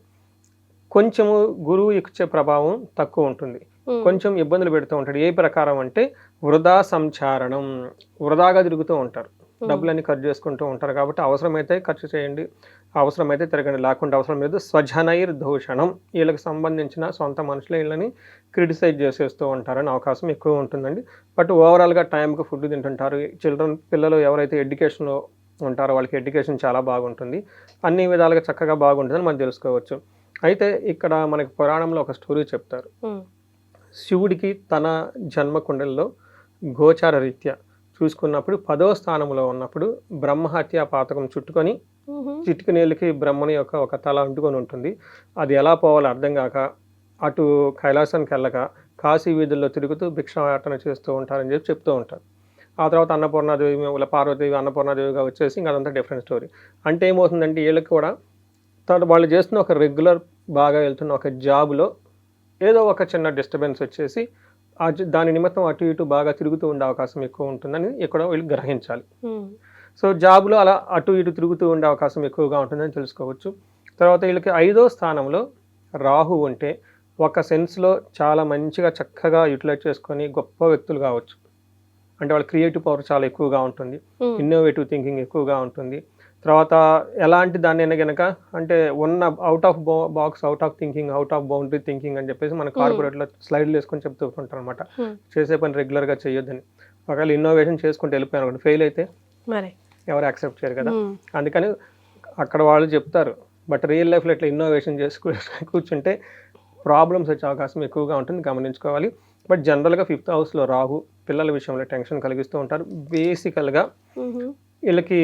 కొంచెము గురువు ఇచ్చే ప్రభావం తక్కువ ఉంటుంది, కొంచెం ఇబ్బందులు పెడుతూ ఉంటాడు. ఏ ప్రకారం అంటే వృధా సంచారణం, వృధాగా తిరుగుతూ ఉంటారు, డబ్బులన్నీ ఖర్చు చేసుకుంటూ ఉంటారు. కాబట్టి అవసరమైతే ఖర్చు చేయండి, అవసరమైతే తిరగండి, లేకుండా అవసరం లేదు. స్వజనైర్ దూషణం, వీళ్ళకి సంబంధించిన సొంత మనుషులు వీళ్ళని క్రిటిసైజ్ చేసేస్తూ ఉంటారని అవకాశం ఎక్కువ ఉంటుందండి. బట్ ఓవరాల్గా టైంకి ఫుడ్ తింటుంటారు. పిల్లలు ఎవరైతే ఎడ్యుకేషన్లో ఉంటారో వాళ్ళకి ఎడ్యుకేషన్ చాలా బాగుంటుంది, అన్ని విధాలుగా చక్కగా బాగుంటుందని మనం తెలుసుకోవచ్చు. అయితే ఇక్కడ మనకి పురాణంలో ఒక స్టోరీ చెప్తారు. శివుడికి తన జన్మకుండల్లో గోచార రీత్యా చూసుకున్నప్పుడు 10వ స్థానంలో ఉన్నప్పుడు బ్రహ్మహత్య పాతకం చుట్టుకొని చిట్టుకునేళ్ళకి బ్రహ్మని యొక్క ఒక తల అంటుకొని ఉంటుంది. అది ఎలా పోవాలో అర్థం కాక అటు కైలాసానికి వెళ్ళక కాశీ వీధుల్లో తిరుగుతూ భిక్షాటన చేస్తూ ఉంటారని చెప్పి చెప్తూ ఉంటారు. ఆ తర్వాత అన్నపూర్ణాదేవి, పార్వతీదేవి అన్నపూర్ణాదేవిగా వచ్చేసి ఇంకా అదంతా డిఫరెంట్ స్టోరీ. అంటే ఏమవుతుందంటే వీళ్ళకి కూడా వాళ్ళు చేస్తున్న ఒక రెగ్యులర్ బాగా వెళ్తున్న ఒక జాబ్లో ఏదో ఒక చిన్న డిస్టర్బెన్స్ వచ్చేసి దాని నిమిత్తం అటు ఇటు బాగా తిరుగుతూ ఉండే అవకాశం ఎక్కువ ఉంటుందని ఇక్కడ వీళ్ళు గ్రహించాలి. సో జాబ్లో అలా అటు ఇటు తిరుగుతూ ఉండే అవకాశం ఎక్కువగా ఉంటుందని తెలుసుకోవచ్చు. తర్వాత వీళ్ళకి 5వ స్థానంలో రాహు ఉంటే ఒక సెన్స్లో చాలా మంచిగా చక్కగా యూటిలైజ్ చేసుకొని గొప్ప వ్యక్తులు కావచ్చు. అంటే వాళ్ళ క్రియేటివ్ పవర్ చాలా ఎక్కువగా ఉంటుంది, ఇన్నోవేటివ్ థింకింగ్ ఎక్కువగా ఉంటుంది. తర్వాత ఎలాంటి దాన్ని కనుక అంటే ఉన్న out of box, out of thinking, out of boundary thinking అని చెప్పేసి మన కార్పొరేట్లో స్లైడ్లు వేసుకొని చెప్తూ ఉంటారు అనమాట. చేసే పని రెగ్యులర్గా చేయొద్దని. ఒకవేళ ఇన్నోవేషన్ చేసుకుంటూ వెళ్ళిపోయాను అనుకోండి, ఫెయిల్ అయితే ఎవరు యాక్సెప్ట్ చేయరు కదా. అందుకని అక్కడ వాళ్ళు చెప్తారు. బట్ రియల్ లైఫ్లో ఇట్లా ఇన్నోవేషన్ చేసి కూర్చుంటే ప్రాబ్లమ్స్ వచ్చే అవకాశం ఎక్కువగా ఉంటుంది, గమనించుకోవాలి. బట్ జనరల్గా 5th హౌస్లో రాహు పిల్లల విషయంలో టెన్షన్ కలిగిస్తూ ఉంటారు. బేసికల్గా వీళ్ళకి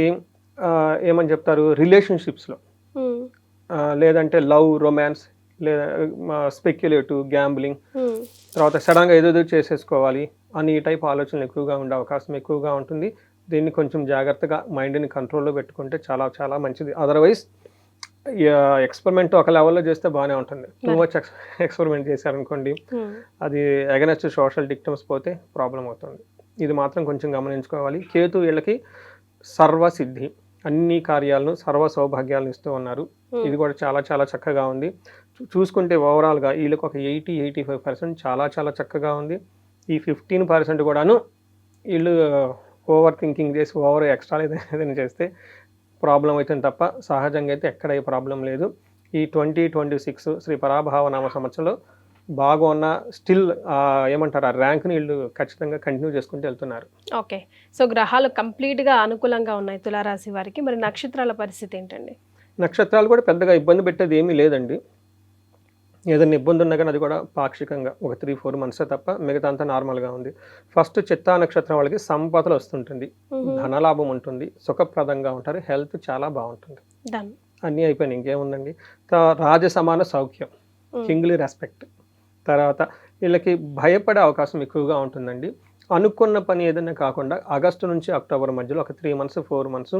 ఏమని చెప్తారు, రిలేషన్షిప్స్లో లేదంటే లవ్, రొమాన్స్, లేదా స్పెక్యులేటివ్, గ్యాంబ్లింగ్, తర్వాత సడన్గా ఏదో చేసేసుకోవాలి అని ఈ టైప్ ఆలోచనలు ఎక్కువగా ఉండే అవకాశం ఎక్కువగా ఉంటుంది. దీన్ని కొంచెం జాగ్రత్తగా మైండ్ని కంట్రోల్లో పెట్టుకుంటే చాలా చాలా మంచిది. అదర్వైజ్ ఎక్స్పెరిమెంట్ ఒక లెవెల్లో చేస్తే బాగానే ఉంటుంది. టూ మచ్ ఎక్స్పెరిమెంట్ చేశారనుకోండి, అది అగైనెస్ట్ సోషల్ డిక్టమ్స్ పోతే ప్రాబ్లం అవుతుంది. ఇది మాత్రం కొంచెం గమనించుకోవాలి. కేతు వీళ్ళకి సర్వసిద్ధి, అన్ని కార్యాలను, సర్వ సౌభాగ్యాలను ఇస్తూ ఉన్నారు. ఇది కూడా చాలా చాలా చక్కగా ఉంది. చూసుకుంటే ఓవరాల్గా వీళ్ళకి ఒక 80-85% చాలా చాలా చక్కగా ఉంది. ఈ 15% కూడాను వీళ్ళు ఓవర్ థింకింగ్ చేసి ఓవర్ ఎక్స్ట్రా ఏదైనా చేస్తే ప్రాబ్లం అవుతుంది తప్ప సహజంగా అయితే ఎక్కడ ఏ ప్రాబ్లం లేదు. ఈ 2026 శ్రీ పరాభావ నామ సంవత్సరంలో బాగున్న స్టిల్ ఏమంటారు ఆ ర్యాంక్ని వీళ్ళు ఖచ్చితంగా కంటిన్యూ చేసుకుంటూ వెళ్తున్నారు. ఓకే. సో గ్రహాలు కంప్లీట్గా అనుకూలంగా ఉన్నాయి తులారాశి వారికి. మరి నక్షత్రాల పరిస్థితి ఏంటండి? నక్షత్రాలు కూడా పెద్దగా ఇబ్బంది పెట్టేది ఏమీ లేదండి. ఏదైనా ఇబ్బంది ఉన్నా కానీ అది కూడా పాక్షికంగా ఒక 3-4 మంత్సే తప్ప మిగతా అంతా నార్మల్గా ఉంది. ఫస్ట్ చిత్తా నక్షత్రం వాళ్ళకి సంపదలు వస్తుంటుంది, ధనలాభం ఉంటుంది, సుఖప్రదంగా ఉంటారు, హెల్త్ చాలా బాగుంటుంది. అన్నీ అయిపోయినాయి, ఇంకేముందండి. రాజ సమాన సౌఖ్యం, కింగ్లీ రెస్పెక్ట్. తర్వాత వీళ్ళకి భయపడే అవకాశం ఎక్కువగా ఉంటుందండి. అనుకున్న పని ఏదైనా కాకుండా ఆగస్టు నుంచి అక్టోబర్ మధ్యలో ఒక 3 మంత్స్ 4 మంత్స్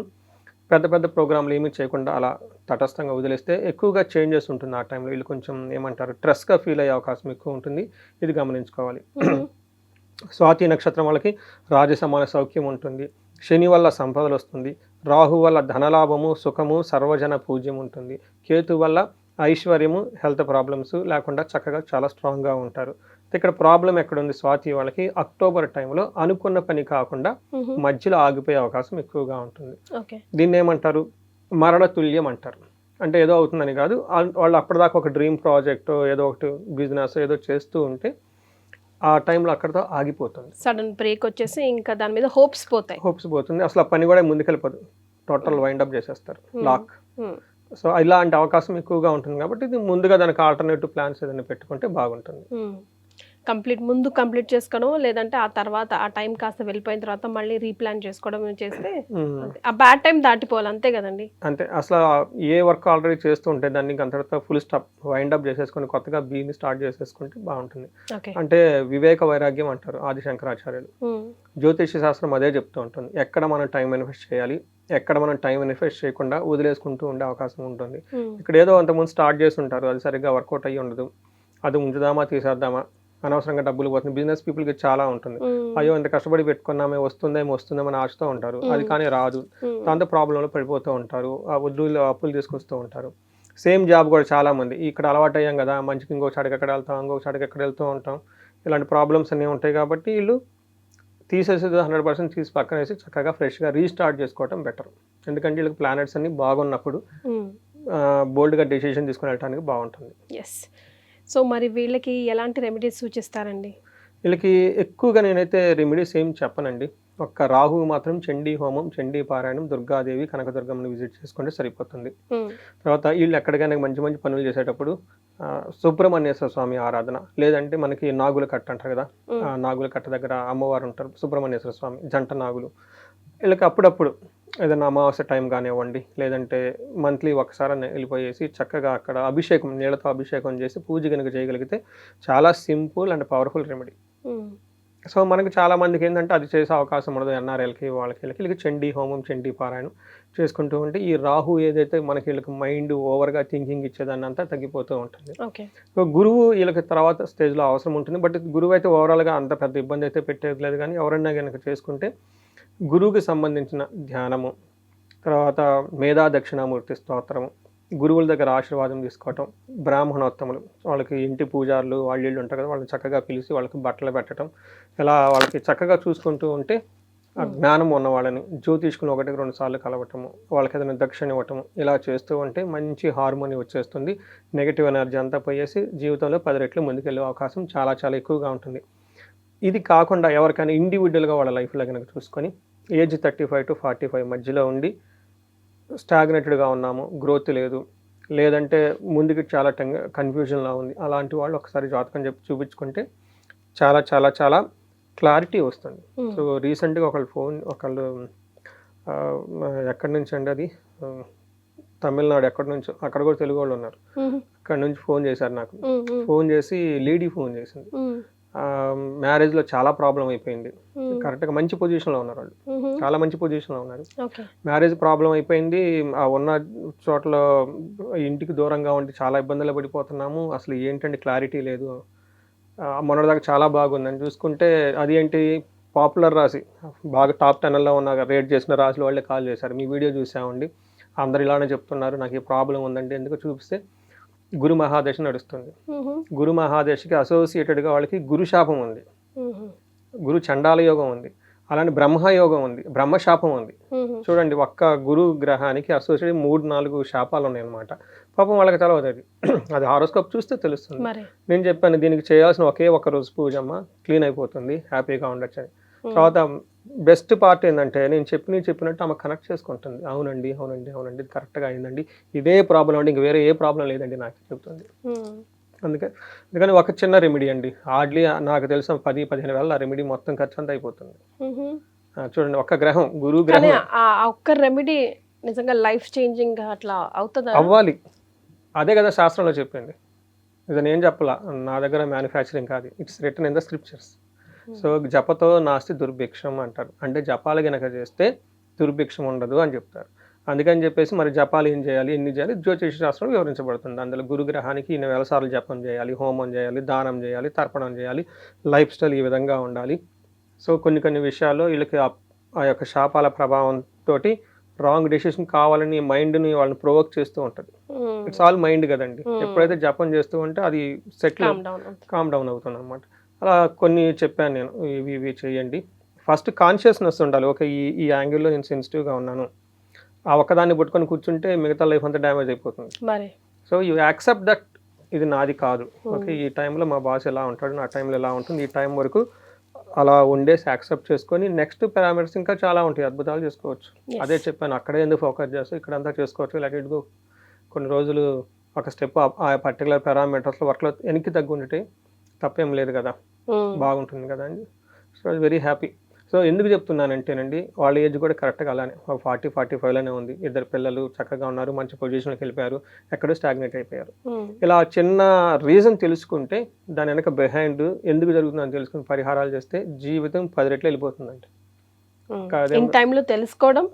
పెద్ద పెద్ద ప్రోగ్రాంలు ఏమీ చేయకుండా అలా తటస్థంగా వదిలేస్తే ఎక్కువగా చేంజెస్ ఉంటుంది. ఆ టైంలో వీళ్ళు కొంచెం ఏమంటారు స్ట్రెస్గా ఫీల్ అయ్యే అవకాశం ఎక్కువ ఉంటుంది. ఇది గమనించుకోవాలి. స్వాతి నక్షత్రం వాళ్ళకి రాజ సమాన సౌఖ్యం ఉంటుంది, శని వల్ల సంపదలు వస్తుంది, రాహు వల్ల ధనలాభము, సుఖము, సర్వజన పూజ్యం ఉంటుంది, కేతు వల్ల ఐశ్వర్యము, హెల్త్ ప్రాబ్లమ్స్ లేకుండా చక్కగా చాలా స్ట్రాంగ్గా ఉంటారు. ఇక్కడ ప్రాబ్లం ఎక్కడుంది స్వాతి వాళ్ళకి, అక్టోబర్ టైంలో అనుకున్న పని కాకుండా మధ్యలో ఆగిపోయే అవకాశం ఎక్కువగా ఉంటుంది. దీన్ని ఏమంటారు మరణ తుల్యం అంటారు. అంటే ఏదో అవుతుందని కాదు, వాళ్ళు అప్పటిదాకా ఒక డ్రీమ్ ప్రాజెక్ట్ ఏదో ఒకటి బిజినెస్ ఏదో చేస్తూ ఉంటే ఆ టైంలో అక్కడితో ఆగిపోతుంది. సడన్ బ్రేక్ వచ్చేసి ఇంకా దాని మీద హోప్స్ పోతుంది. అసలు ఆ పని కూడా ముందుకెళ్ళిపోదు, టోటల్ వైండప్ చేసేస్తారు, లాక్. సో ఇలాంటి అవకాశం ఎక్కువగా ఉంటుంది కాబట్టి ఇది ముందుగా దానికి ఆల్టర్నేటివ్ ప్లాన్స్ ఏదైనా పెట్టుకుంటే బాగుంటుంది. ముందు కంప్లీట్ చేసుకోవడం, లేదంటే ఆ తర్వాత ఆ టైం కాస్త వెళ్ళిపోయిన తర్వాత మళ్ళీ రీప్లాన్ చేసుకోవడం చేస్తే ఆ బ్యాడ్ టైం దాటిపోవాలి, అంతే కదండి. అంతే, అసలు ఏ వర్క్ ఆల్రెడీ చేస్తూ ఉంటే దాన్ని అంతటితో ఫుల్ స్టాప్ వైండప్ చేసేసుకుని కొత్తగా బీని స్టార్ట్ చేసేసుకుంటే బాగుంటుంది. అంటే వివేక వైరాగ్యం అంటారు ఆది శంకరాచార్యులు. జ్యోతిష శాస్త్రం అదే చెప్తూ ఉంటుంది, ఎక్కడ మనం టైం ఇన్వెస్ట్ చేయాలి, ఎక్కడ మనం టైం ఇన్వెస్ట్ చేయకుండా వదిలేసుకుంటూ ఉండే అవకాశం ఉంటుంది. ఇక్కడ ఏదో అంతకుముందు స్టార్ట్ చేసి ఉంటారు, అది సరిగ్గా వర్కౌట్ అయ్యి ఉండదు, అది ఉంచుదామా తీసేద్దామా, అనవసరంగా డబ్బులు పోతుంది. బిజినెస్ పీపుల్కి చాలా ఉంటుంది, అయ్యో ఎంత కష్టపడి పెట్టుకున్నామే వస్తుందేమో అని ఆశతో ఉంటారు, అది కానీ రాదు, దాంతో ప్రాబ్లంలో పడిపోతూ ఉంటారు, ఆ వడ్డీలో అప్పులు తీసుకొస్తూ ఉంటారు. సేమ్ జాబ్ కూడా చాలా మంది ఇక్కడ అలవాటు అయ్యాం కదా, మంచికి ఇంకో చాడికి ఎక్కడ వెళ్తాం, ఇంకో చాడికి ఎక్కడ వెళ్తూ ఉంటాం, ఇలాంటి ప్రాబ్లమ్స్ అన్నీ ఉంటాయి. కాబట్టి వీళ్ళు తీసేసి 100% తీసి పక్కన వేసి చక్కగా ఫ్రెష్గా రీస్టార్ట్ చేసుకోవటం బెటర్. ఎందుకంటే వీళ్ళకి ప్లానెట్స్ అన్ని బాగున్నప్పుడు బోల్డ్గా డెసిషన్ తీసుకుని వెళ్ళడానికి బాగుంటుంది. సో మరి వీళ్ళకి ఎలాంటి రెమెడీస్ సూచిస్తారండి? వీళ్ళకి ఎక్కువగా నేనైతే రెమెడీస్ ఏం చెప్పనండి. ఒక్క రాహువు మాత్రం చండీ హోమం, చండీ పారాయణం, దుర్గాదేవి, కనకదుర్గమ్మని విజిట్ చేసుకుంటే సరిపోతుంది. తర్వాత వీళ్ళు ఎక్కడికైనా మంచి మంచి పనులు చేసేటప్పుడు సుబ్రహ్మణ్యేశ్వర స్వామి ఆరాధన, లేదంటే మనకి నాగుల కట్ట అంటారు కదా, నాగుల కట్ట దగ్గర అమ్మవారు ఉంటారు సుబ్రహ్మణ్యేశ్వర స్వామి, జంట నాగులు. వీళ్ళకి అప్పుడప్పుడు ఏదైనా అమావాస్య టైం కానివ్వండి, లేదంటే మంత్లీ ఒకసారి వెళ్ళిపోయేసి చక్కగా అక్కడ అభిషేకం, నీళ్ళతో అభిషేకం చేసి పూజ కనుక చేయగలిగితే చాలా simple and powerful remedy. So మనకి చాలా మందికి ఏంటంటే అది చేసే అవకాశం ఉండదు, ఎన్ఆర్ఎల్కి వీళ్ళకి చండీ హోమం, చండీ పారాయణం చేసుకుంటూ ఉంటే ఈ రాహు ఏదైతే మనకి వీళ్ళకి మైండ్ ఓవర్గా థింకింగ్ ఇచ్చేదాన్ని అంతా తగ్గిపోతూ ఉంటుంది. సో గురువు వీళ్ళకి తర్వాత స్టేజ్లో అవసరం ఉంటుంది, బట్ గురువు అయితే ఓవరాల్గా అంత పెద్ద ఇబ్బంది అయితే పెట్టేది లేదు. కానీ ఎవరైనా కనుక చేసుకుంటే గురువుకి సంబంధించిన ధ్యానము, తర్వాత మేధా దక్షిణామూర్తి స్తోత్రము, గురువుల దగ్గర ఆశీర్వాదం తీసుకోవటం, బ్రాహ్మణోత్తములు వాళ్ళకి ఇంటి పూజారులు వాళ్ళు ఉంటారు కదా, వాళ్ళని చక్కగా పిలిచి వాళ్ళకి బట్టలు పెట్టడం, ఇలా వాళ్ళకి చక్కగా చూసుకుంటూ ఉంటే ఆ జ్ఞానం ఉన్న వాళ్ళని జ్యోతిష్కుని 1-2 సార్లు కలవటము, వాళ్ళకి ఏదైనా దక్షిణ ఇవ్వటము, ఇలా చేస్తూ ఉంటే మంచి హార్మోని వచ్చేస్తుంది. నెగిటివ్ ఎనర్జీ అంతా పోయేసి జీవితంలో 10 రెట్లు ముందుకెళ్ళే అవకాశం చాలా చాలా ఎక్కువగా ఉంటుంది. ఇది కాకుండా ఎవరికైనా ఇండివిజువల్గా వాళ్ళ లైఫ్లో కనుక చూసుకొని ఏజ్ 35 to 45 మధ్యలో ఉండి స్టాగ్నేటెడ్గా ఉన్నాము, గ్రోత్ లేదు, లేదంటే ముందుకి చాలా కన్ఫ్యూజన్లా ఉంది, అలాంటి వాళ్ళు ఒకసారి జాతకం చెప్పి చూపించుకుంటే చాలా చాలా చాలా క్లారిటీ వస్తుంది. సో రీసెంట్గా ఒకళ్ళు ఎక్కడి నుంచి అండి, అది తమిళనాడు ఎక్కడి నుంచో, అక్కడ కూడా తెలుగు వాళ్ళు ఉన్నారు, అక్కడ నుంచి ఫోన్ చేశారు నాకు. ఫోన్ చేసి లేడీ ఫోన్ చేసింది, మ్యారేజ్లో చాలా ప్రాబ్లం అయిపోయింది, కరెక్ట్గా మంచి పొజిషన్లో ఉన్నారు వాళ్ళు, చాలా మంచి పొజిషన్లో ఉన్నారు, మ్యారేజ్ ప్రాబ్లం అయిపోయింది, ఆ ఉన్న చోట్ల ఇంటికి దూరంగా ఉండి చాలా ఇబ్బందులు పడిపోతున్నాము, అసలు ఏంటంటే క్లారిటీ లేదు, మొన్నటిదాకా చాలా బాగుందని చూసుకుంటే అది ఏంటి పాపులర్ రాశి, బాగా టాప్ 10లో ఉన్న రేట్ చేసిన రాశుల వాళ్ళే కాల్ చేశారు, మీ వీడియో చూసామండి, అందరు ఇలానే చెప్తున్నారు, నాకు ఈ ప్రాబ్లం ఉందండి. ఎందుకు చూపిస్తే గురు మహాదశ నడుస్తుంది, గురు మహాదశకి అసోసియేటెడ్గా వాళ్ళకి గురు శాపం ఉంది, గురు చండాల యోగం ఉంది. అలానే బ్రహ్మయోగం ఉంది, బ్రహ్మశాపం ఉంది. చూడండి, ఒక్క గురు గ్రహానికి అసోసియేట్ 3-4 శాపాలు ఉన్నాయి అనమాట. పాపం వాళ్ళకి తెలవదు అది. అది హారోస్కోప్ చూస్తే తెలుస్తుంది. నేను చెప్పాను దీనికి చేయాల్సిన ఒకే ఒక రోజు పూజ అమ్మ, క్లీన్ అయిపోతుంది, హ్యాపీగా ఉండొచ్చు అని. తర్వాత బెస్ట్ పార్ట్ ఏంటంటే నేను చెప్పినట్టు ఆమె కనెక్ట్ చేసుకుంటుంది. అవునండి అవునండి అవునండి ఇది కరెక్ట్గా అయిందండి, ఇదే ప్రాబ్లం అండి, ఇంక వేరే ఏ ప్రాబ్లం లేదండి నాకు చెప్తుంది. అందుకని ఒక చిన్న రెమెడీ అండి, హార్డ్లీ నాకు తెలిసిన 10-15 వేల ఆ రెమెడీ మొత్తం ఖర్చు అంతా అయిపోతుంది. చూడండి, ఒక్క గ్రహం, గురువు గ్రహం ఒక్క రెమెడీ నిజంగా లైఫ్ చేంజింగ్ అట్లా అవుతుందా? అవ్వాలి. అదే కదా శాస్త్రంలో చెప్పింది. ఇది నేను చెప్పలా, నా దగ్గర మ్యానుఫ్యాక్చరింగ్ కాదు, it's written in the scriptures. So జపతో నాస్తి దుర్భిక్షం అంటారు, అంటే జపాలు గనక చేస్తే దుర్భిక్షం ఉండదు అని చెప్తారు. అందుకని చెప్పేసి మరి జపాలు ఏం చేయాలి, ఎన్ని చేయాలి, జ్యోతిష శాస్త్రం వివరించబడుతుంది. అందులో గురుగ్రహానికి ఇన్ని వేల సార్లు జపం చేయాలి, హోమం చేయాలి, దానం చేయాలి, తర్పణం చేయాలి, లైఫ్ స్టైల్ ఈ విధంగా ఉండాలి. సో కొన్ని విషయాల్లో వీళ్ళకి ఆ యొక్క శాపాల ప్రభావంతో రాంగ్ డెసిషన్ కావాలని మైండ్ని వాళ్ళని ప్రొవోక్ చేస్తూ ఉంటుంది. ఇట్స్ ఆల్ మైండ్ కదండి. ఎప్పుడైతే జపం చేస్తూ ఉంటే అది సెటిల్ కామ్ డౌన్ అవుతుంది అనమాట. అలా కొన్ని చెప్పాను నేను, ఇవి చేయండి. ఫస్ట్ కాన్షియస్నెస్ ఉండాలి, ఓకే ఈ యాంగిల్లో నేను సెన్సిటివ్గా ఉన్నాను. ఆ ఒక్కదాన్ని పట్టుకొని కూర్చుంటే మిగతా లైఫ్ అంతా డ్యామేజ్ అయిపోతుంది. సో యూ యాక్సెప్ట్ దట్ ఇది నాది కాదు. ఓకే, ఈ టైంలో మా బాస్ ఎలా ఉంటాడు, నా టైంలో ఎలా ఉంటుంది, ఈ టైం వరకు అలా ఉండేసి యాక్సెప్ట్ చేసుకొని నెక్స్ట్ పారామీటర్స్ ఇంకా చాలా ఉంటాయి, అద్భుతాలు చేసుకోవచ్చు. అదే చెప్పాను, అక్కడే ఎందుకు ఫోకస్ చేస్తూ ఇక్కడంతా చేసుకోవచ్చు. Let it go. కొన్ని రోజులు ఒక స్టెప్ ఆ పర్టికులర్ పారామీటర్స్లో వర్క్లో వెనక్కి తగ్గుంటే తప్పేం లేదు కదా, బాగుంటుంది కదా అండి. So very happy. సో ఎందుకు చెప్తున్నానంటేనండి, వాళ్ళ ఏజ్ కూడా కరెక్ట్గా అలానే 40-45లోనే ఉంది. 2 పిల్లలు చక్కగా ఉన్నారు, మంచి పొజిషన్కి వెళ్ళిపోయారు, ఎక్కడో స్టాగ్నేట్ అయిపోయారు. ఇలా చిన్న రీజన్ తెలుసుకుంటే దాని వెనక బిహైండ్ ఎందుకు జరుగుతుందని తెలుసుకుని పరిహారాలు చేస్తే జీవితం 10 రెట్లు వెళ్ళిపోతుందండి. ఇన్ టైంలో తెలుసుకోవడం,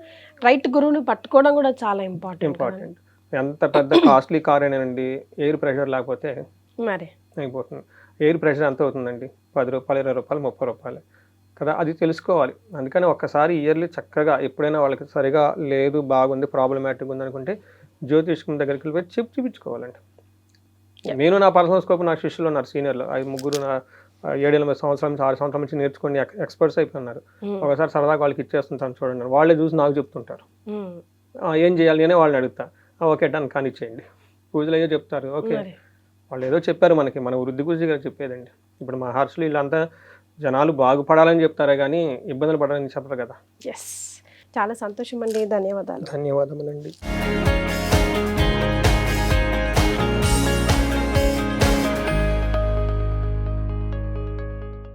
రైట్ గురువుని పట్టుకోవడం కూడా చాలా ఇంపార్టెంట్. ఎంత పెద్ద కాస్ట్లీ కార్ అయినానండి, ఎయిర్ ప్రెషర్ లేకపోతే మరి అయిపోతుంది. ఎయిర్ ప్రెషర్ ఎంత అవుతుందండి, 10 రూపాయలు, 20 రూపాయలు, 30 రూపాయలు కదా, అది తెలుసుకోవాలి. అందుకని ఒక్కసారి ఇయర్లీ చక్కగా ఎప్పుడైనా వాళ్ళకి సరిగా లేదు, బాగుంది, ప్రాబ్లమాటిక్ ఉంది అనుకుంటే జ్యోతిష్కుని దగ్గరికి వెళ్ళి చూపించుకోవాలండి. నేను నా పర్సనల్ స్కోప్ నా శిష్యులు ఉన్నారు, సీనియర్లు 5-3 7-8 సంవత్సరాల నుంచి 6 సంవత్సరాల నుంచి నేర్చుకుని ఎక్స్పర్ట్స్ అయిపోయినారు. ఒకసారి సరదాగా వాళ్ళకి ఇచ్చేస్తుంటాను చూడండి, వాళ్ళే చూసి నాకు చెప్తుంటారు ఏం చేయాలి అనే వాళ్ళని అడుగుతా. ఓకే డన్ కానిచ్చేయండి, పూజలు అయ్యో చెప్తారు. ఓకే వాళ్ళు ఏదో చెప్పారు మనకి, మన వృద్ధి గురించి గారు చెప్పేదండి. ఇప్పుడు మహర్షులు వీళ్ళంతా జనాలు బాగుపడాలని చెప్తారే కానీ ఇబ్బందులు పడాలని చెప్పరు కదా. చాలా సంతోషం అండి, ధన్యవాదాలు. ధన్యవాదములండి.